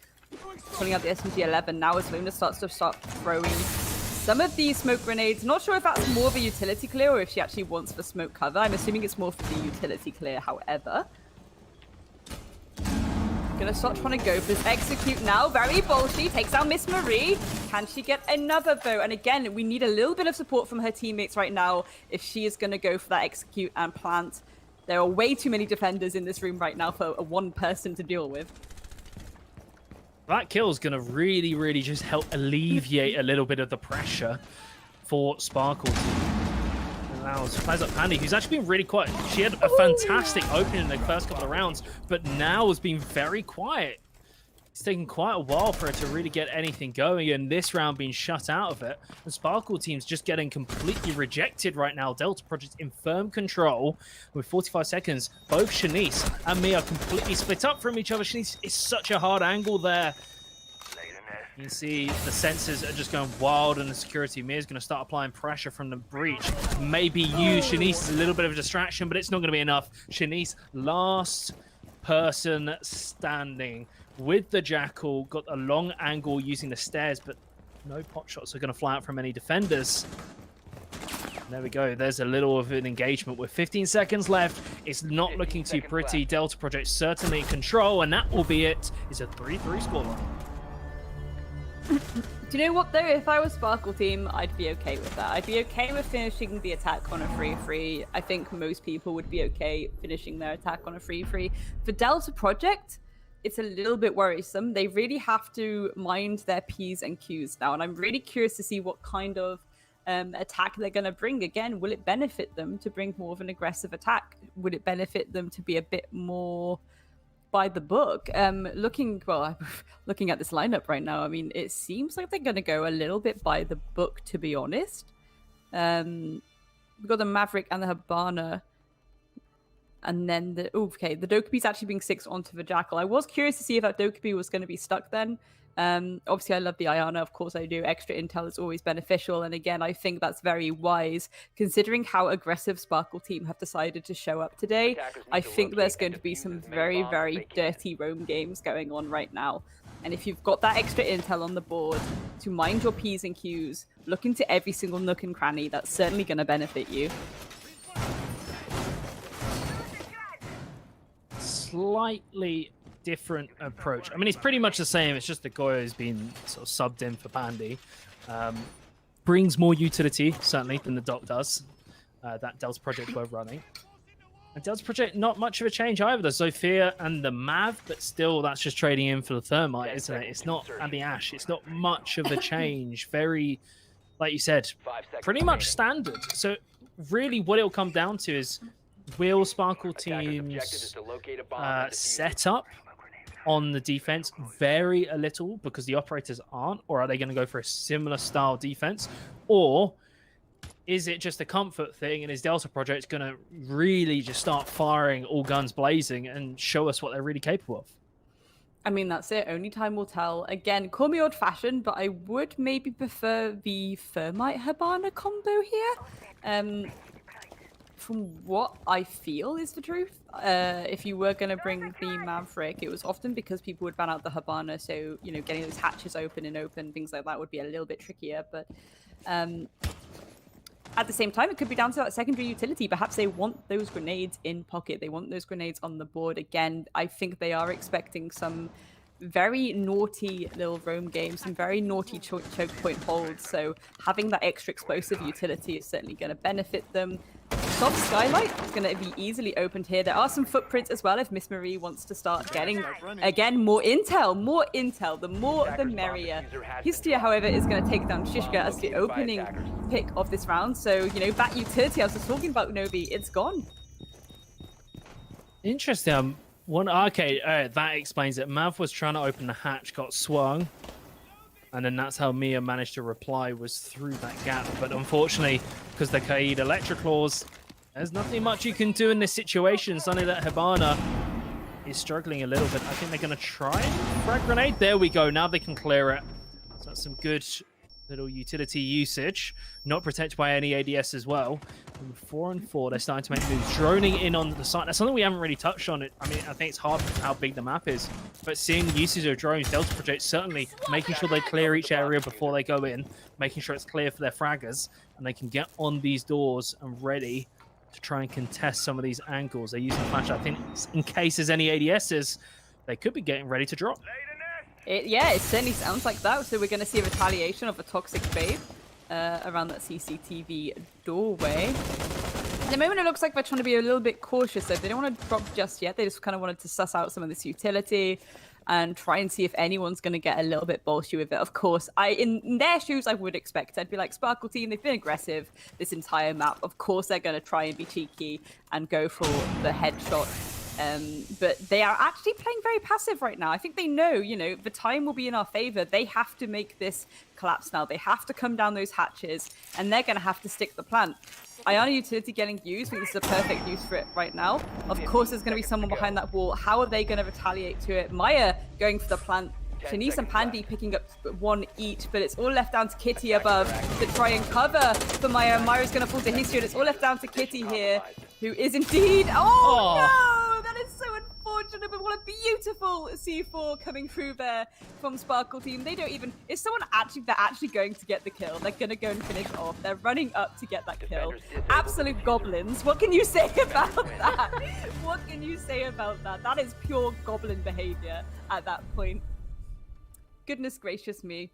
Pulling out the SMG-11 now as Luna starts to start throwing some of these smoke grenades. Not sure if that's more of a utility clear or if she actually wants the smoke cover. I'm assuming it's more for the utility clear, however. Gonna start trying to go for this execute now. Very bullshit. Takes out Miss Marie. Can she get another vote? And again, we need a little bit of support from her teammates right now if she is gonna go for that execute and plant. There are way too many defenders in this room right now for one person to deal with. That kill is going to really, really just help alleviate a little bit of the pressure for Sparkle. Plays up Pandy, who's actually been really quiet. She had a fantastic opening in the first couple of rounds, but now has been very quiet. It's taken quite a while for her to really get anything going, and this round being shut out of it. The Sparkle team's just getting completely rejected right now. Delta Project in firm control with 45 seconds. Both Shanice and Mia are completely split up from each other. Shanice is such a hard angle there. You can see the sensors are just going wild and the security. Mia's going to start applying pressure from the breach. Maybe use Shanice is a little bit of a distraction, but it's not going to be enough. Shanice, last person standing with the Jackal. Got a long angle using the stairs, but no pot shots are going to fly out from any defenders. There we go. There's a little of an engagement with 15 seconds left. It's not looking too pretty. Left. Delta Project certainly in control, and that will be it. It's a 3-3 scoreline. Do you know what, though? If I was Sparkle team, I'd be okay with that. I'd be okay with finishing the attack on a 3-3. I think most people would be okay finishing their attack on a 3-3. For Delta Project, it's a little bit worrisome. They really have to mind their P's and Q's now, and I'm really curious to see what kind of attack they're going to bring. Again, will it benefit them to bring more of an aggressive attack? Would it benefit them to be a bit more by the book? Looking at this lineup right now, I mean, it seems like they're going to go a little bit by the book, to be honest. We've got the Maverick and the Habana, and then the Dokubi's actually being 6 onto the Jackal. I was curious to see if that Dokubi was going to be stuck then. Obviously I love the Ayana, of course I do. Extra intel is always beneficial, and again, I think that's very wise considering how aggressive Sparkle team have decided to show up today. I think there's going to be some very, very dirty roam games going on right now, and if you've got that extra intel on the board to mind your P's and Q's, look into every single nook and cranny, that's certainly going to benefit you. Slightly different approach. I mean, it's pretty much the same. It's just that Goyo's been sort of subbed in for Pandy. Brings more utility, certainly, than the Doc does. That Delta Project we're running. And Delta Project, not much of a change either. The Zofia and the Mav, but still, that's just trading in for the Thermite, isn't it? It's not, and the Ash. It's not much of a change. Very, like you said, pretty much standard. So really what it'll come down to is, will Sparkle teams set up on the defense vary a little because the operators aren't, or are they going to go for a similar style defense, or is it just a comfort thing and is Delta Project going to really just start firing all guns blazing and show us what they're really capable of? I mean, that's it. Only time will tell. Again, call me old-fashioned, but I would maybe prefer the Thermite Habana combo here. From what I feel is the truth, if you were going to bring the Maverick, it was often because people would ban out the Habana, so, you know, getting those hatches open, things like that would be a little bit trickier, but at the same time, it could be down to that secondary utility. Perhaps they want those grenades in pocket, they want those grenades on the board. Again, I think they are expecting some very naughty little roam games, some very naughty choke point holds, so having that extra explosive utility is certainly going to benefit them. Soft Skylight is going to be easily opened here. There are some footprints as well if Miss Marie wants to start getting, again, more intel. The more the merrier. Hystia, however, is going to take down Shishka as the opening pick of this round. So, you know, that utility I was just talking about, Novi, it's gone. Interesting. Okay, that explains it. Mav was trying to open the hatch, got swung, and then that's how Mia managed to reply, was through that gap. But unfortunately, because the Kaid Electric Claws, there's nothing much you can do in this situation. Suddenly that Hibana is struggling a little bit. I think they're going to try frag grenade. There we go. Now they can clear it. So that's some good little utility usage. Not protected by any ADS as well. And 4 and 4, they're starting to make moves. Droning in on the side. That's something we haven't really touched on. I mean, I think it's hard because how big the map is. But seeing the usage of drones, Delta Project certainly making sure they clear each area before they go in. Making sure it's clear for their fraggers. And they can get on these doors and ready to try and contest some of these angles. They're using flash. I think in case there's any ADSs, they could be getting ready to drop. Yeah, it certainly sounds like that. So we're going to see a retaliation of a toxic babe around that CCTV doorway. At the moment, it looks like they're trying to be a little bit cautious. So they don't want to drop just yet. They just kind of wanted to suss out some of this utility and try and see if anyone's going to get a little bit bolshy with it. Of course, in their shoes, I would expect. I'd be like, Sparkle team, they've been aggressive this entire map. Of course, they're going to try and be cheeky and go for the headshot. But they are actually playing very passive right now. I think they know, the time will be in our favor. They have to make this collapse now. They have to come down those hatches, and they're going to have to stick the plant. Iana utility getting used. I think this is a perfect use for it right now. Of course, there's going to be someone behind that wall. How are they going to retaliate to it? Maya going for the plant. Shanice and Pandy picking up one each, but it's all left down to Kitty above to try and cover for Maya. Maya's going to fall to history, and it's all left down to Kitty here, who is indeed... Oh, no! That is so unfortunate, but what a beautiful C4 coming through there from Sparkle team. They don't even... Is someone they're actually going to get the kill. They're going to go and finish off. They're running up to get that kill. Absolute goblins. What can you say about that? What can you say about that? That is pure goblin behavior at that point. Goodness gracious me.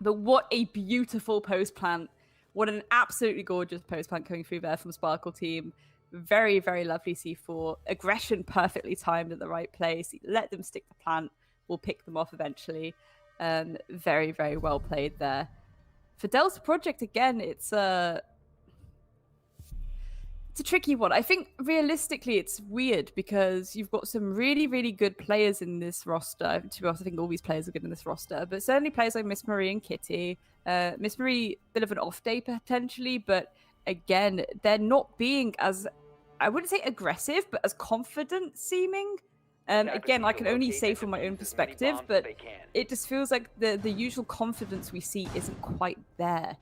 But what a beautiful post plant. What an absolutely gorgeous post plant coming through there from Sparkle team. Very, very lovely C4. Aggression perfectly timed at the right place. Let them stick the plant. We'll pick them off eventually. Very, very well played there. For Delta Project, again, it's a tricky one. I think realistically it's weird because you've got some really, really good players in this roster. To be honest, I think all these players are good in this roster, but certainly players like Miss Marie and Kitty. Miss Marie, bit of an off day potentially, but again, they're not being as, I wouldn't say aggressive, but as confident seeming. Again, I can only say from my own perspective, but it just feels like the usual confidence we see isn't quite there.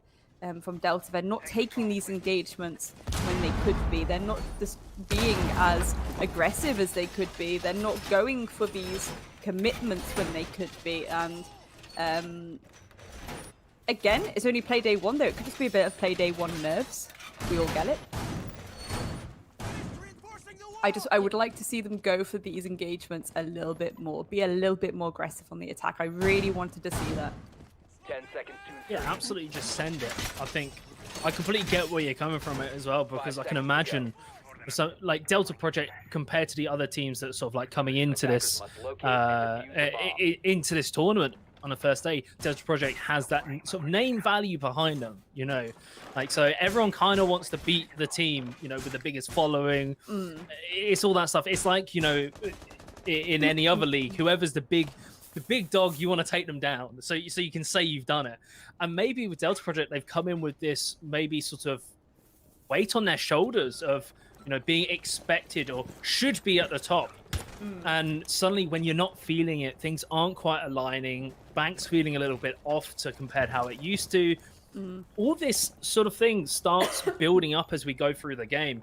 From Delta. They're not taking these engagements when they could be. They're not just being as aggressive as they could be. They're not going for these commitments when they could be. And again, it's only Playday 1 though. It could just be a bit of Playday 1 nerves. We all get it. I would like to see them go for these engagements a little bit more. Be a little bit more aggressive on the attack. I really wanted to see that. 10 seconds to Yeah, absolutely. Just send it. I think I completely get where you're coming from it as well, because I can imagine, so like Delta Project compared to the other teams that are sort of like coming into this tournament on the first day, Delta Project has that sort of name value behind them, like, so everyone kind of wants to beat the team, with the biggest following. It's all that stuff. It's like, in any other league, whoever's the big dog, you want to take them down, so you can say you've done it. And maybe with Delta Project, they've come in with this maybe sort of weight on their shoulders of being expected or should be at the top. And suddenly when you're not feeling it, things aren't quite aligning, Bank's feeling a little bit off to compared how it used to. All this sort of thing starts building up as we go through the game.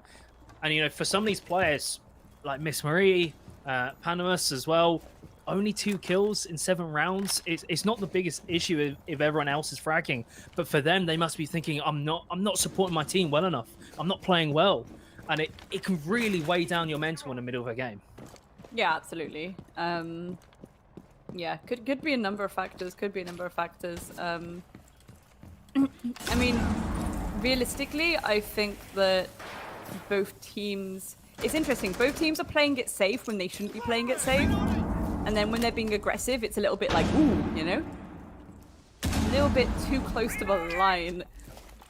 And for some of these players like Miss Marie, Panamas as well, only 2 kills in 7 rounds. It's not the biggest issue if everyone else is fragging, but for them, they must be thinking, I'm not supporting my team well enough. I'm not playing well, and it can really weigh down your mental in the middle of a game. Yeah, absolutely. Yeah, could be a number of factors. I mean, realistically, I think that both teams. It's interesting. Both teams are playing it safe when they shouldn't be playing it safe. And then when they're being aggressive, it's a little bit like, ooh, A little bit too close to the line.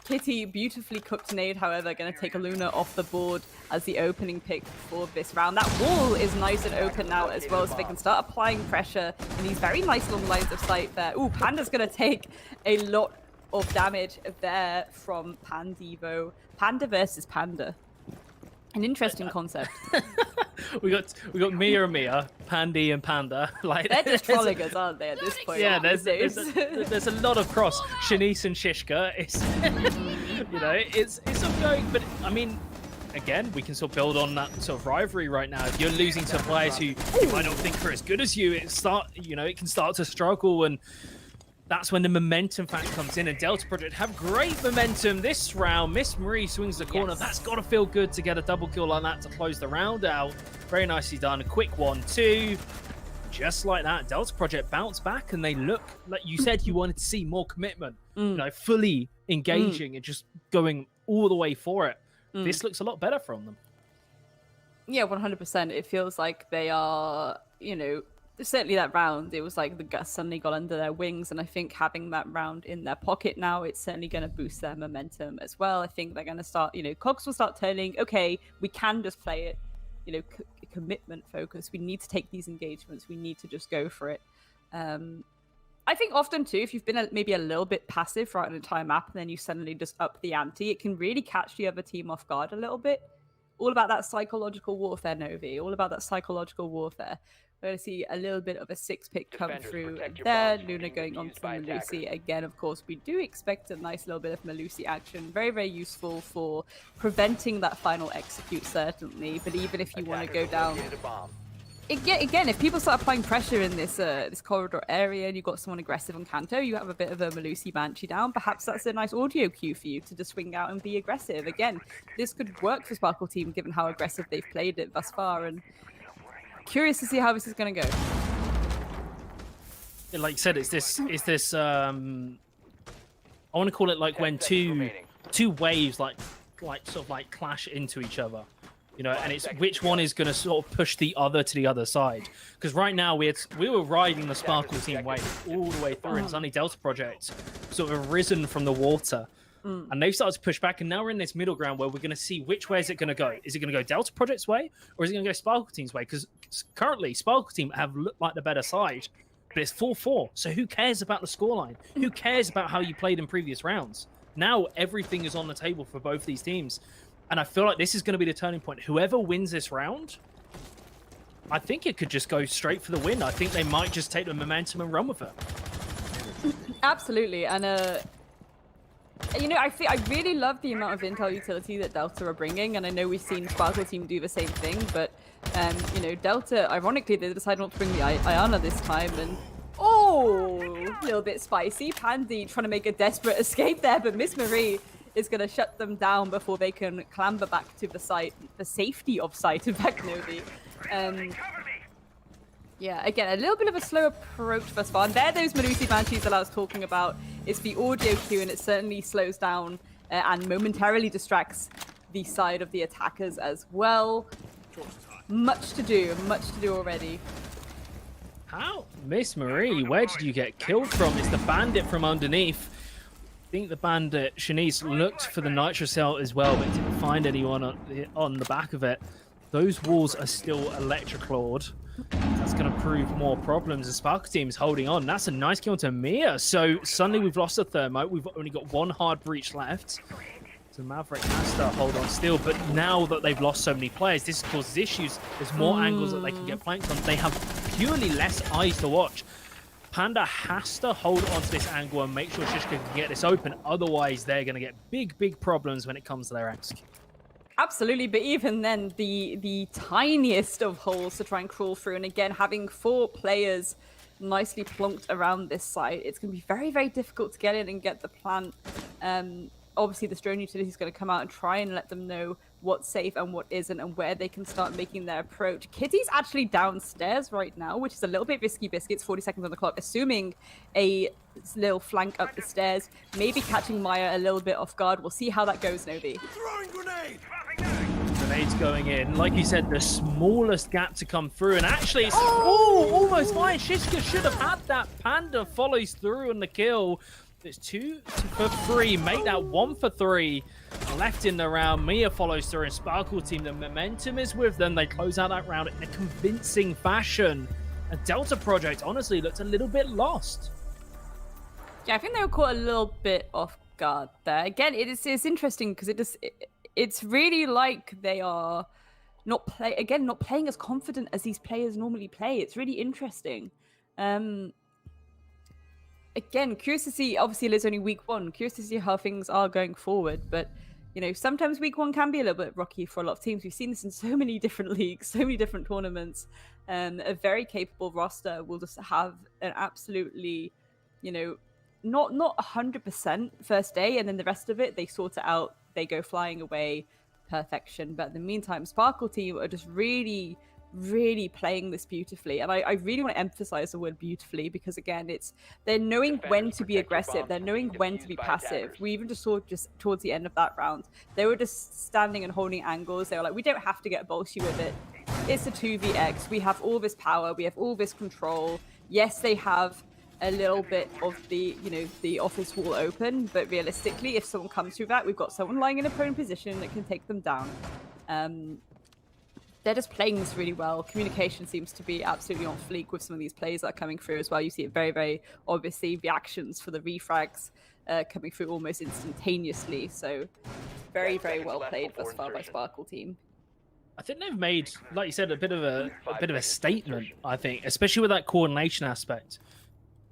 Kitty, beautifully cooked nade, however, going to take a Luna off the board as the opening pick for this round. That wall is nice and open now as well, so they can start applying pressure in these very nice long lines of sight there. Ooh, Panda's going to take a lot of damage there from Pandevo. Panda versus Panda. An interesting concept. we got Mia and Mia, Pandy and Panda. Like they're just trolling us, aren't they? At this point, yeah. There's a lot of cross. Shanice and Shishka. It's it's ongoing, but I mean, again, we can sort of build on that sort of rivalry right now. If you're losing to players who you might not think are as good as you, it can start to struggle, and that's when the momentum factor comes in, and Delta Project have great momentum this round. Miss Marie swings the corner. Yes. That's got to feel good to get a double kill like that to close the round out. Very nicely done. A quick 1-2. Just like that, Delta Project bounce back, and they look like you said you wanted to see more commitment, fully engaging and just going all the way for it. This looks a lot better from them. Yeah, 100%. It feels like they are, certainly that round, it was like the guts suddenly got under their wings, and I think having that round in their pocket now, it's certainly going to boost their momentum as well. I think they're going to start, cogs will start turning, okay, we can just play it, commitment focus. We need to take these engagements. We need to just go for it. I think often too, if you've been maybe a little bit passive throughout an entire map and then you suddenly just up the ante, it can really catch the other team off guard a little bit. All about that psychological warfare, Novi. All about that psychological warfare. We're going to see a little bit of a 6-pick come through there. Luna going on to Melusi again. Of course, we do expect a nice little bit of Melusi action. Very, very useful for preventing that final execute, certainly. But even if you want to go down... Again, if people start applying pressure in this this corridor area and you've got someone aggressive on Kanto, you have a bit of a Melusi Banshee down, perhaps that's a nice audio cue for you to just swing out and be aggressive. Again, this could work for Sparkle Team given how aggressive they've played it thus far, and curious to see how this is going to go. Like you said, it's this I want to call it like when two waves like sort of clash into each other. And it's which one is going to sort of push the other to the other side. Because right now we were riding the Sparkle Team wave all the way through, and suddenly Delta Project sort of risen from the water. And they've started to push back, and now we're in this middle ground where we're going to see which way is it going to go. Is it going to go Delta Project's way, or is it going to go Sparkle Team's way? Because currently Sparkle Team have looked like the better side, but it's 4-4. So who cares about the scoreline? Who cares about how you played in previous rounds? Now everything is on the table for both these teams. And I feel like this is going to be the turning point. Whoever wins this round, I think it could just go straight for the win. I think they might just take the momentum and run with it. Absolutely. And, I really love the amount of intel utility that Delta are bringing. And I know we've seen Sparkle Team do the same thing. But, Delta, ironically, they decided not to bring the Ayana this time. And, a little bit spicy. Pandy trying to make a desperate escape there. But Miss Marie is going to shut them down before they can clamber back to the site, the safety of site, in fact, Novi. Yeah, again, a little bit of a slow approach thus far. And they're those Melusi Banshees that I was talking about. It's the audio cue, and it certainly slows down and momentarily distracts the side of the attackers as well. Much to do already. How? Miss Marie, where did you get killed from? It's the bandit from underneath. I think the bandit, Shanice, looked for the nitro cell as well, but didn't find anyone on the back of it. Those walls are still electroclawed. That's going to prove more problems. The Sparkle Team is holding on. That's a nice kill to Mia. So suddenly we've lost a thermite. We've only got one hard breach left. So Maverick has to hold on still. But now that they've lost so many players, this causes issues. There's more angles that they can get flanked on. They have purely less eyes to watch. Panda has to hold on to this angle and make sure Shishka can get this open. Otherwise, they're going to get big problems when it comes to their ask. Absolutely, but even then, the tiniest of holes to try and crawl through. And again, having 4 players nicely plonked around this site, it's going to be very, very difficult to get in and get the plant. Obviously, the drone utility is going to come out and try and let them know what's safe and what isn't, and where they can start making their approach. Kitty's actually downstairs right now, which is a little bit risky biscuits. 40 seconds on the clock, assuming a little flank up the stairs, maybe catching Maya a little bit off guard. We'll see how that goes, Novi. Throwing grenade! Grenades going in. Like you said, the smallest gap to come through, and actually it's almost fine. Shishka should have had that. Panda follows through on the kill. It's 2 for 3. Make that 1 for 3. Left in the round. Mia follows through, and Sparkle team, the momentum is with them. They close out that round in a convincing fashion. And Delta Project honestly looked a little bit lost. Yeah, I think they were caught a little bit off guard there. Again, it's interesting because it's really like they are not playing as confident as these players normally play. It's really interesting. Again, curious to see. Obviously, it's only week 1. Curious to see how things are going forward. But you know, sometimes week 1 can be a little bit rocky for a lot of teams. We've seen this in so many different leagues, so many different tournaments. A very capable roster will just have an absolutely, you know, not 100% first day, and then the rest of it they sort it out. They go flying away, perfection. But in the meantime, Sparkle team are just really playing this beautifully, and I really want to emphasize the word beautifully, because again, they're knowing when to be aggressive, they're knowing when to be passive. We even just saw towards the end of that round, they were just standing and holding angles. They were like, we don't have to get bolshy with it. It's a 2vx. We have all this power, we have all this control. Yes, they have a little bit of the, you know, the office wall open, but realistically, if someone comes through that, we've got someone lying in a prone position that can take them down. They're just playing this really well. Communication seems to be absolutely on fleek with some of these plays that are coming through as well. You see it very, very obviously, reactions for the refrags coming through almost instantaneously. So very, very well played thus far by Sparkle team. I think they've made, like you said, a bit of a statement, I think, especially with that coordination aspect.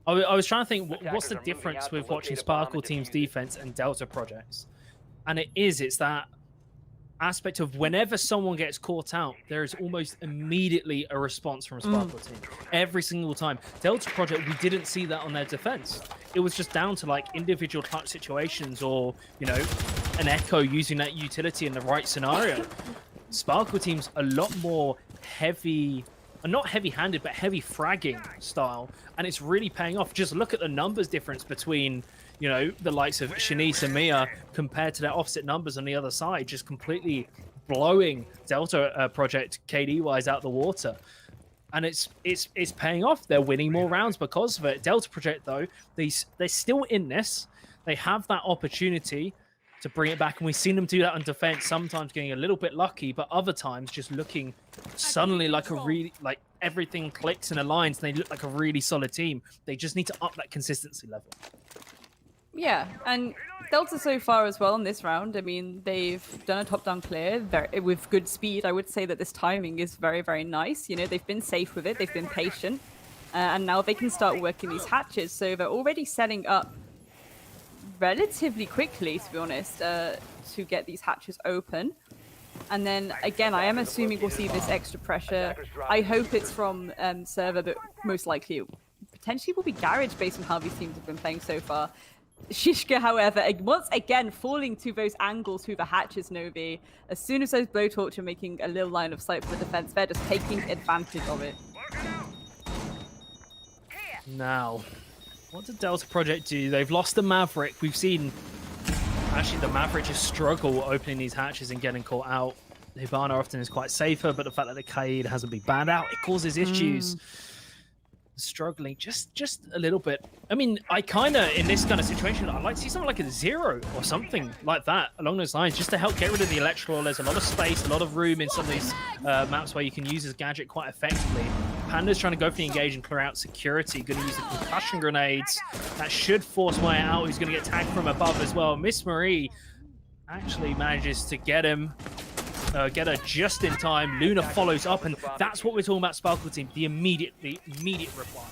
I was trying to think, what's the difference with watching Sparkle team's defense and Delta Projects? And it's that aspect of whenever someone gets caught out, there is almost immediately a response from Sparkle team. Every single time. Delta Project, we didn't see that on their defense. It was just down to like individual clutch situations, or, you know, an Echo using that utility in the right scenario. Sparkle team's a lot more heavy, not heavy-handed, but heavy fragging style, and it's really paying off. Just look at the numbers difference between, you know, the likes of Shanice and Mia compared to their opposite numbers on the other side, just completely blowing Delta Project KD-wise out the water. And it's paying off. They're winning more rounds because of it. Delta Project, though, they're still in this. They have that opportunity to bring it back, and we've seen them do that on defense, sometimes getting a little bit lucky, but other times just looking suddenly like a really, like everything clicks and aligns, and they look like a really solid team. They just need to up that consistency level. Yeah, and Delta so far as well in this round, I mean, they've done a top-down clear with good speed. I would say that this timing is very, very nice. You know, they've been safe with it, they've been patient, and now they can start working these hatches. So they're already setting up relatively quickly, to be honest, to get these hatches open. And then, again, I am assuming we'll see this extra pressure. I hope it's from server, but most likely it potentially will be Garage based on how these teams have been playing so far. Shishka, however, once again falling to those angles through the hatches, Novi. As soon as those blowtorch are making a little line of sight for the defense, they're just taking advantage of it. Now, what did Delta Project do? They've lost the Maverick. We've seen, actually, the Maverick just struggle opening these hatches and getting caught out. Hibana often is quite safer, but the fact that the Kaid hasn't been banned out, it causes issues. Struggling just a little bit. I mean, I kind of, in this kind of situation, I'd like to see something like a 0 or something like that along those lines, just to help get rid of the electrical. There's a lot of space, a lot of room in some of these maps where you can use this gadget quite effectively. Panda's trying to go for the engage and clear out security. Going to use the concussion grenades. That should force Maya out, who's going to get tagged from above as well. Miss Marie actually manages to get him. Get her just in time. Luna follows up, and that's what we're talking about, Sparkle team. The immediate reply.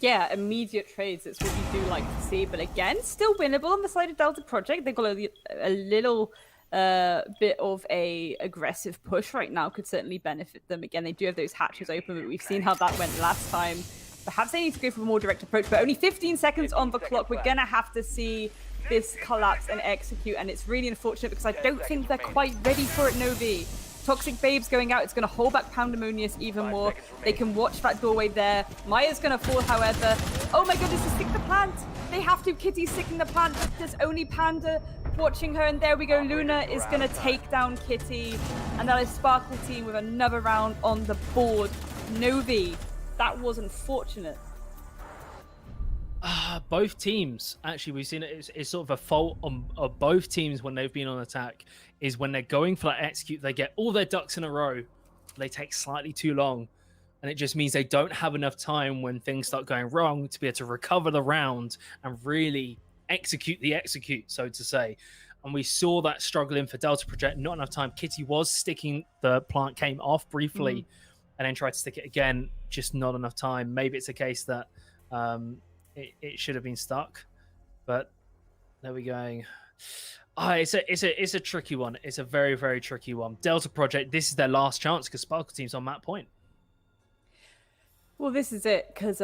Yeah, immediate trades. It's what you do like to see. But again, still winnable on the side of Delta Project. They've got a little bit of a aggressive push right now. Could certainly benefit them. Again, they do have those hatches open, but we've seen how that went last time. Perhaps they need to go for a more direct approach, but only 15 seconds on the clock. We're going to have to see this collapse and execute, and it's really unfortunate because I don't think they're quite ready for it, Novi. Toxic Babes going out, it's going to hold back Pandemonious even more. They can watch that doorway there. Maya's going to fall, however. Oh my goodness, to stick the plant. They have to. Kitty's sticking the plant, but there's only Panda watching her, and there we go. Luna is going to take down Kitty, and that is Sparkle team with another round on the board. Novi, that was unfortunate. both teams, actually, we've seen it's sort of a fault of both teams when they've been on attack, is when they're going for that execute, they get all their ducks in a row, they take slightly too long, and it just means they don't have enough time when things start going wrong to be able to recover the round and really execute the execute, so to say. And we saw that struggling for Delta Project, not enough time. Kitty was sticking, the plant came off briefly and then tried to stick it again, just not enough time. Maybe it's a case that it should have been stuck, but there we go. It's a tricky one. It's a very, very tricky one. Delta Project, this is their last chance because Sparkle Team's on that point. Well, this is it, because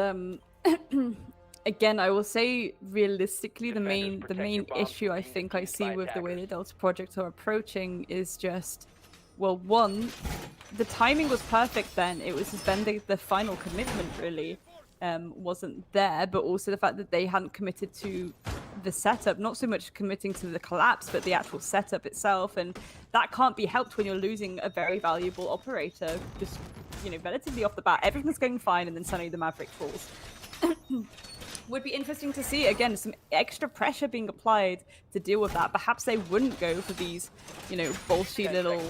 again, I will say realistically, the main issue I think I see with the way the Delta Project are approaching is just, well, one, the timing was perfect then. It was just then the final commitment really wasn't there, but also the fact that they hadn't committed to the setup, not so much committing to the collapse, but the actual setup itself, and that can't be helped when you're losing a very valuable operator just, relatively off the bat. Everything's going fine, and then suddenly the Maverick falls. Would be interesting to see, again, some extra pressure being applied to deal with that. Perhaps they wouldn't go for these, bullshit little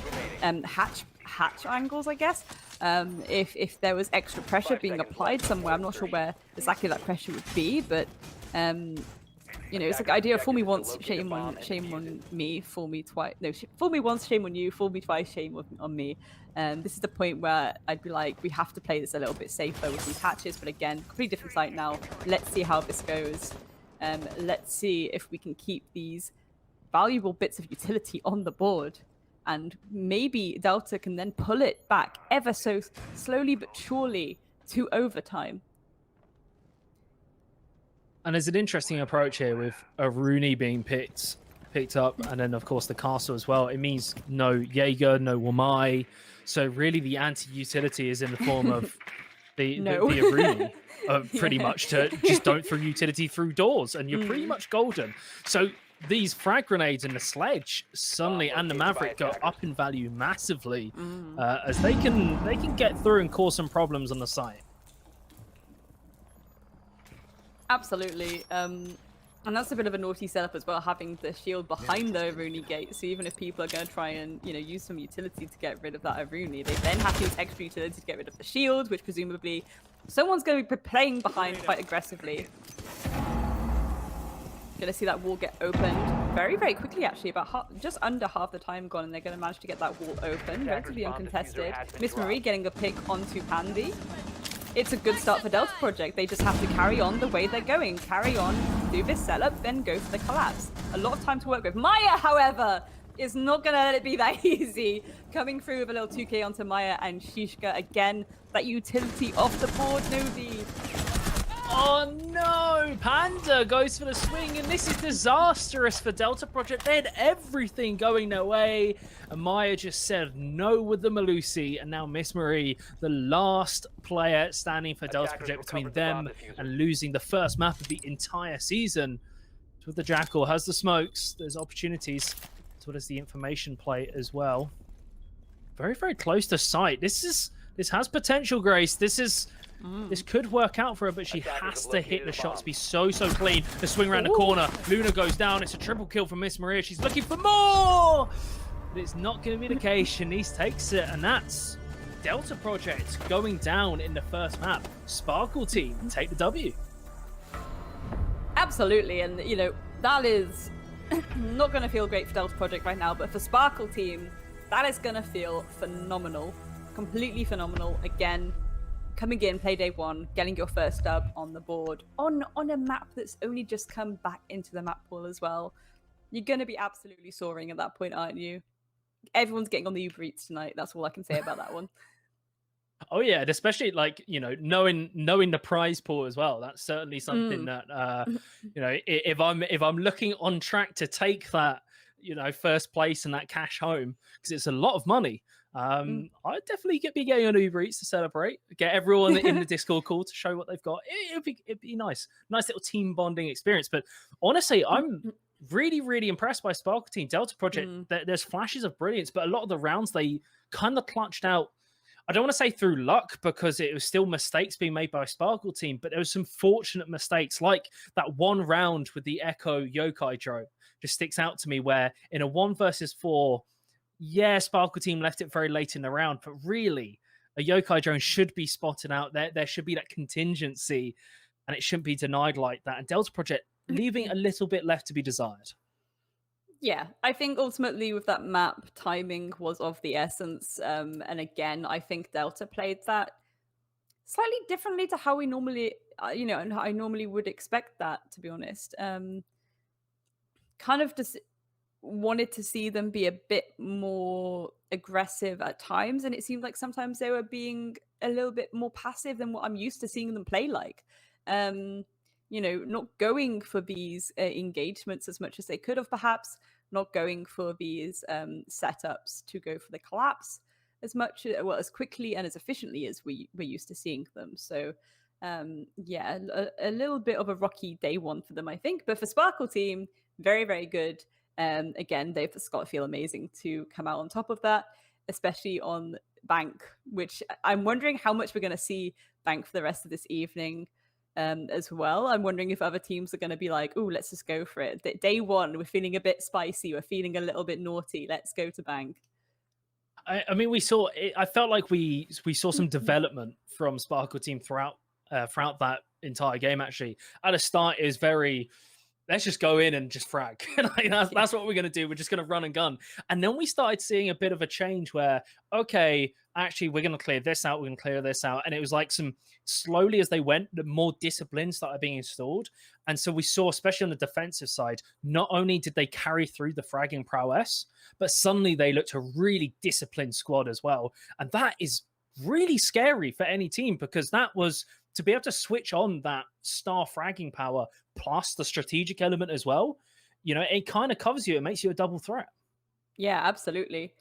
hatch angles, I guess. If there was extra pressure being applied somewhere, I'm not sure where exactly that pressure would be, but it's like the idea of fool me once, shame on me, fool me twice. No, fool me once, shame on you, fool me twice, shame on me. This is the point where I'd be like, we have to play this a little bit safer with these hatches, but again, completely different site now. Let's see how this goes. Let's see if we can keep these valuable bits of utility on the board, and maybe Delta can then pull it back ever so slowly but surely to overtime. And there's an interesting approach here with a Rooney being picked up, and then of course the castle as well. It means no Jaeger, no Wamai. So really the anti-utility is in the form of the Rooney, pretty much, to just don't throw utility through doors, and you're pretty much golden. So these frag grenades and the sledge suddenly and the Maverick go up in value massively, as they can get through and cause some problems on the site. Absolutely. And that's a bit of a naughty setup as well, having the shield behind the Rooney gate. So even if people are going to try and, use some utility to get rid of that Rooney, they then have to use extra utility to get rid of the shield, which presumably someone's going to be playing behind quite aggressively. Going to see that wall get opened very, very quickly, actually. About just under half the time gone, and they're going to manage to get that wall open, relatively uncontested. Miss Marie getting a pick onto Pandy. It's a good start for Delta Project. They just have to carry on the way they're going. Carry on, do this setup, then go for the collapse. A lot of time to work with. Maya, however, is not going to let it be that easy. Coming through with a little 2k onto Maya and Shishka. Again, that utility off the board, Novi. Oh no! Panda goes for the swing, and this is disastrous for Delta Project. They had everything going their way, and Maya just said no with the Malusi, and now Miss Marie, the last player standing for Delta Project between them and losing the first map of the entire season. With the Jackal, has the smokes, there's opportunities, as well as the information play as well. Very, very close to sight. This has potential, Grace. This could work out for her, but she has to hit the shots, be so clean. The swing around the corner. Luna goes down. It's a triple kill for Miss Maria. She's looking for more, but it's not going to be the case. Shanice takes it, and that's Delta Project going down in the first map. Sparkle Team take the W. Absolutely, and that is not going to feel great for Delta Project right now, but for Sparkle Team, that is going to feel phenomenal. Completely phenomenal. Again, coming in, Playday 1, getting your first dub on the board, on a map that's only just come back into the map pool as well. You're going to be absolutely soaring at that point, aren't you? Everyone's getting on the Uber Eats tonight. That's all I can say about that one. Oh yeah, and especially knowing the prize pool as well. That's certainly something that if I'm looking on track to take that first place and that cash home, because it's a lot of money. I'd definitely be getting on Uber Eats to celebrate. Get everyone in the Discord call to show what they've got. It'd be nice little team bonding experience. But honestly, I'm really impressed by Sparkle Team. Delta Project, there's flashes of brilliance, but a lot of the rounds they kind of clutched out I don't want to say through luck because it was still mistakes being made by Sparkle team, but there was some fortunate mistakes, like that one round with the Echo Yokai drone just sticks out to me, where in a 1 versus 4, yeah, Sparkle team left it very late in the round, but really a Yokai drone should be spotted out there. There should be that contingency, and it shouldn't be denied like that. And Delta Project leaving a little bit left to be desired. Yeah, I think ultimately with that map, timing was of the essence. And again, I think Delta played that slightly differently to how we normally, and how I normally would expect that, to be honest. Kind of just wanted to see them be a bit more aggressive at times, and it seemed like sometimes they were being a little bit more passive than what I'm used to seeing them play like. Not going for these engagements as much as they could have, perhaps not going for these setups to go for the collapse as quickly and as efficiently as we're used to seeing them. So a little bit of a rocky day one for them, I think. But for Sparkle team, very, very good. Again, they've just got to feel amazing to come out on top of that, especially on Bank, which I'm wondering how much we're going to see Bank for the rest of this evening as well. I'm wondering if other teams are going to be like, oh, let's just go for it. Day one, we're feeling a bit spicy. We're feeling a little bit naughty. Let's go to Bank. I mean, I felt like we saw some development from Sparkle team throughout that entire game. Actually, at the start, it was very, let's just go in and just frag. That's what we're going to do. We're just going to run and gun. And then we started seeing a bit of a change where, okay, actually, we're going to clear this out. We're going to clear this out. And it was like slowly as they went, the more discipline started being installed. And so we saw, especially on the defensive side, not only did they carry through the fragging prowess, but suddenly they looked a really disciplined squad as well. And that is really scary for any team, because that was to be able to switch on that star fragging power plus the strategic element as well. It kind of covers you. It makes you a double threat. Yeah, absolutely.